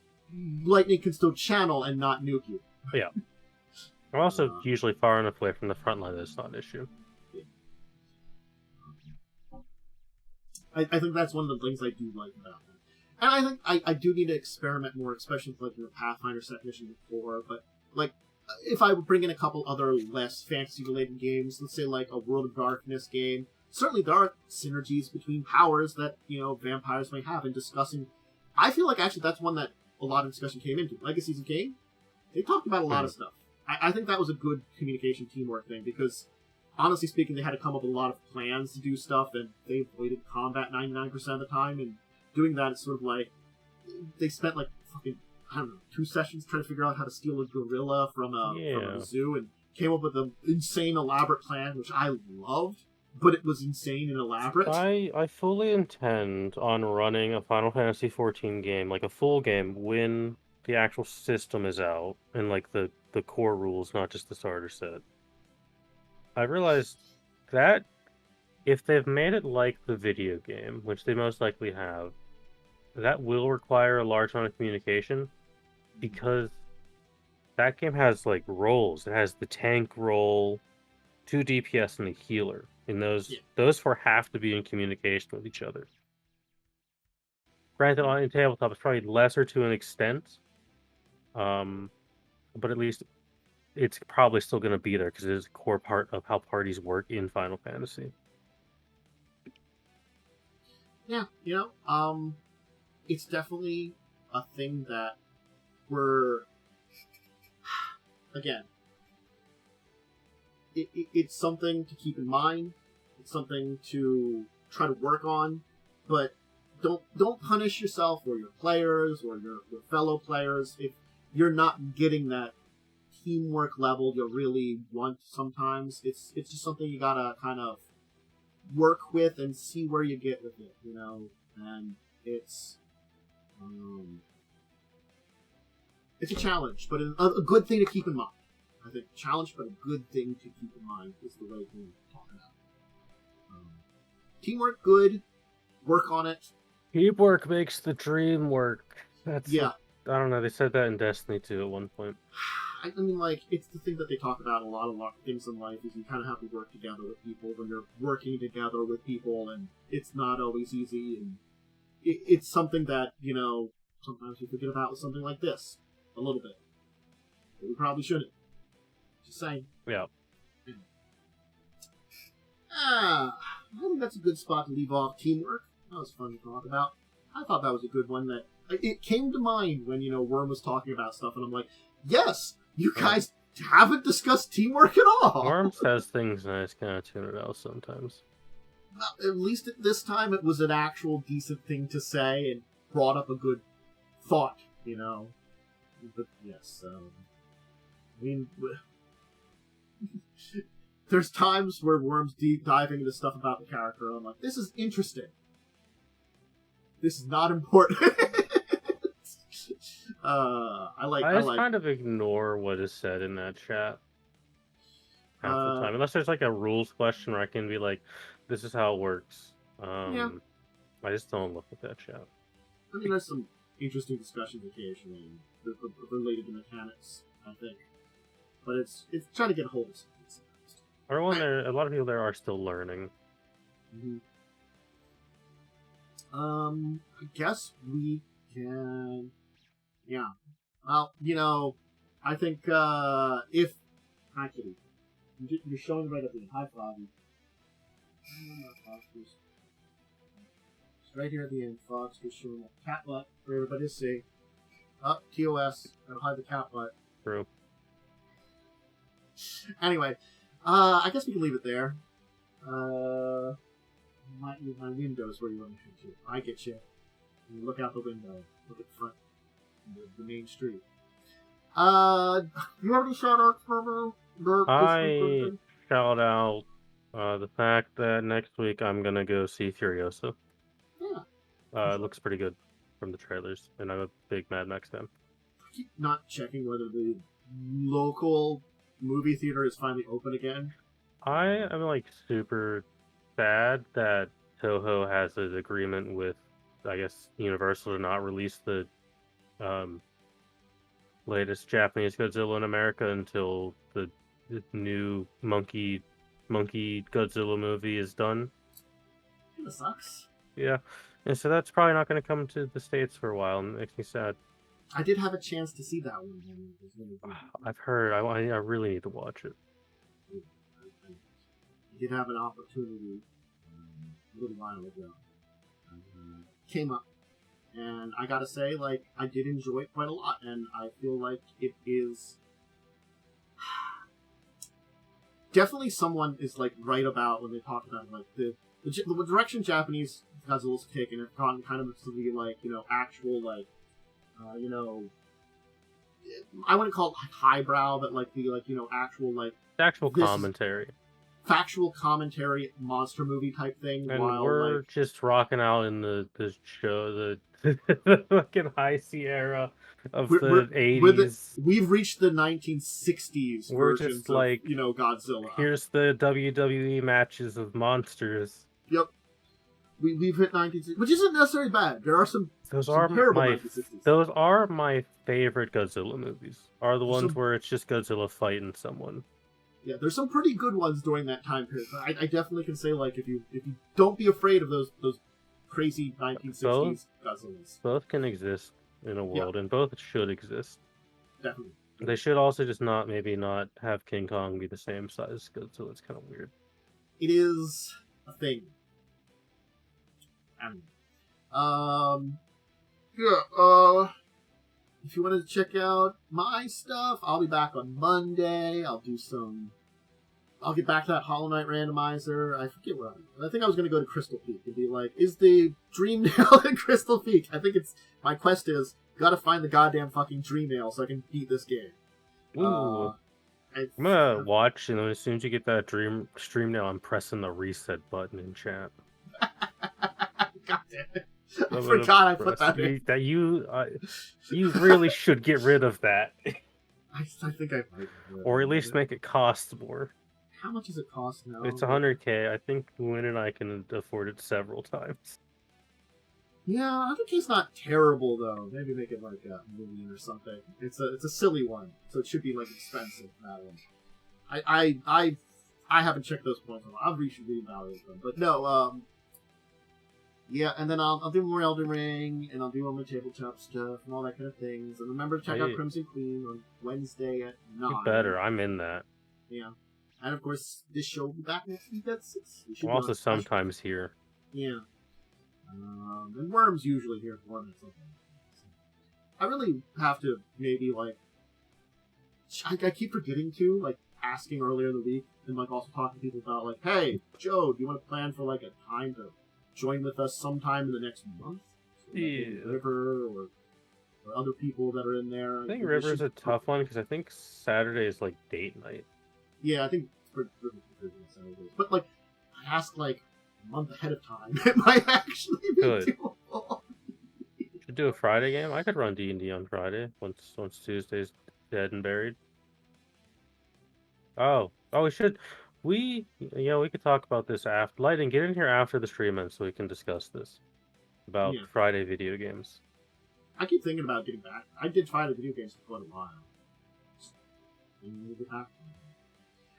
Lightning can still channel and not nuke you. Yeah. I'm also usually far enough away from the front line that it's not an issue. I think that's one of the things I do like about that. And I think I do need to experiment more, especially with, like, Pathfinder set mission before, but, like, if I would bring in a couple other less fantasy-related games, let's say, like, a World of Darkness game, certainly there are synergies between powers that, vampires may have in discussing. I feel like, actually, that's one that a lot of discussion came into. Legacies of Kain, they talked about a lot of stuff. I think that was a good communication teamwork thing, because, honestly speaking, they had to come up with a lot of plans to do stuff, and they avoided combat 99% of the time, and doing that is sort of like, they spent, like, fucking, I don't know, 2 sessions trying to figure out how to steal a gorilla from a zoo, and came up with an insane, elaborate plan, which I loved, but it was insane and elaborate. I fully intend on running a Final Fantasy XIV game, like a full game, when the actual system is out, and, like, the core rules, not just the starter set. I realized that if they've made it like the video game, which they most likely have, that will require a large amount of communication, because that game has, like, roles. It has the tank role, 2 DPS, and a healer. And those four have to be in communication with each other. Granted, on tabletop, it's probably lesser to an extent, but at least it's probably still going to be there because it is a core part of how parties work in Final Fantasy. Yeah, it's definitely a thing that we're, again, it's something to keep in mind. It's something to try to work on, but don't punish yourself or your players or your fellow players if you're not getting that teamwork level you really want. Sometimes it's just something you gotta kind of work with and see where you get with it, and it's a challenge, but a good thing to keep in mind. I think challenge, but a good thing to keep in mind is the way we talk about it. Teamwork, good. Work on it. Teamwork makes the dream work. That's I don't know. They said that in Destiny 2 at one point. I mean, like, it's the thing that they talk about a lot of things in life is you kind of have to work together with people when you're working together with people, and it's not always easy, and it's something that, sometimes you forget about with something like this a little bit. But we probably shouldn't. Just saying. Yeah. I think that's a good spot to leave off teamwork. That was fun to talk about. I thought that was a good one that it came to mind when, Worm was talking about stuff, and I'm like, yes, you guys haven't discussed teamwork at all. Worm says things and I just kind of tune it out sometimes. At least at this time it was an actual decent thing to say and brought up a good thought, But yes, I mean, there's times where Worm's deep diving into stuff about the character, and I'm like, this is interesting. This is not important. I just kind of ignore what is said in that chat half the time, unless there's like a rules question where I can be like, "This is how it works." I just don't look at that chat. I mean, there's some interesting discussions occasionally related to mechanics, I think, but it's trying to get a hold of something. A lot of people there are still learning. Mm-hmm. I guess we can. Yeah. Well, I think if actually you're showing right at the high Foggy. It's right here at the end. Fox is showing that cat butt for everybody to see. Up TOS. Gotta hide the cat butt. True. Anyway, I guess we can leave it there. My window's where you want to shoot to. I get you. You look out the window. Look at the front. The main street. You have any shout-outs, Momo? I shout out the fact that next week I'm gonna go see Furiosa. Yeah. It looks pretty good from the trailers, and I'm a big Mad Max fan. I keep not checking whether the local movie theater is finally open again. I am like super sad that Toho has an agreement with, I guess, Universal to not release the latest Japanese Godzilla in America until the new Monkey Godzilla movie is done. That sucks. Yeah, and so that's probably not going to come to the States for a while, and it makes me sad. I did have a chance to see that one. I've heard. I really need to watch it. I did have an opportunity a little while ago. Came up. And I gotta say, I did enjoy it quite a lot, and I feel like it is definitely someone is, right about when they talk about, the direction Japanese Godzilla's taken. It's gone kind of to be, actual, I wouldn't call it highbrow, but, actual, commentary. Factual commentary, monster movie type thing. And while, we're just rocking out in the show, the fucking high Sierra of the 80s. We've reached the 1960s we're versions just like, of, Godzilla. Here's the WWE matches of monsters. Yep. We've hit 1960s, which isn't necessarily bad. There are some terrible 1960s. Those are my favorite Godzilla movies. Are the ones where it's just Godzilla fighting someone. Yeah, there's some pretty good ones during that time period. I definitely can say, like, if you don't be afraid of those crazy 1960s guzzles. Both can exist in a world, and both should exist. Definitely. They should also just not have King Kong be the same size as Godzilla. It's kind of weird. It is a thing. If you wanted to check out my stuff, I'll be back on Monday. I'll get back to that Hollow Knight randomizer. I forget where I think I was going to go to Crystal Peak and be like, is the Dream Nail in Crystal Peak? I think my quest is, gotta find the goddamn fucking Dream Nail so I can beat this game. Ooh. I'm gonna watch, and as soon as you get that Dream Nail, I'm pressing the reset button in chat. God damn it. I forgot I put that in. That you really should get rid of that. I think I might. Or at least make it cost more. How much does it cost now? It's 100k. I think Win and I can afford it several times. Yeah, 100k's not terrible though. Maybe make it like a million or something. It's a silly one, so it should be like expensive. That one. I haven't checked those points. I'll reevaluate them, but no. Yeah, and then I'll do more Elden Ring, and I'll do all my tabletop stuff and all that kind of things. And remember to check out Crimson Queen on Wednesday at 9. You better. I'm in that. Yeah. And of course, this show will be back next week at 6. We're also sometimes here. Yeah. And Worm's usually here for me. I really have to maybe, like... I keep forgetting to, like, asking earlier in the week, and, like, also talking to people about, like, hey, Joe, do you want to plan for, like, a time to join with us sometime in the next month? So, like, River or other people that are in there. I think River's a tough one, because I think Saturday is, like, date night. Yeah, I think River's Saturdays. But, like, I ask, like, a month ahead of time. It might actually be doable. Should do a Friday game? I could run D&D on Friday, once Tuesday's dead and buried. Oh, we should... we could talk about this after. Lightning, get in here after the stream ends so we can discuss this. About Friday video games. I keep thinking about getting back. I did Friday video games for quite a while.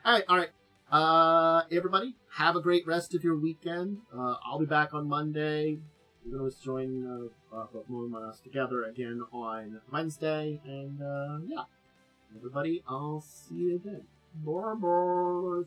Alright. Everybody, have a great rest of your weekend. I'll be back on Monday. You're going to join Momo and us together again on Wednesday. And, yeah. Everybody, I'll see you then. Bye-bye.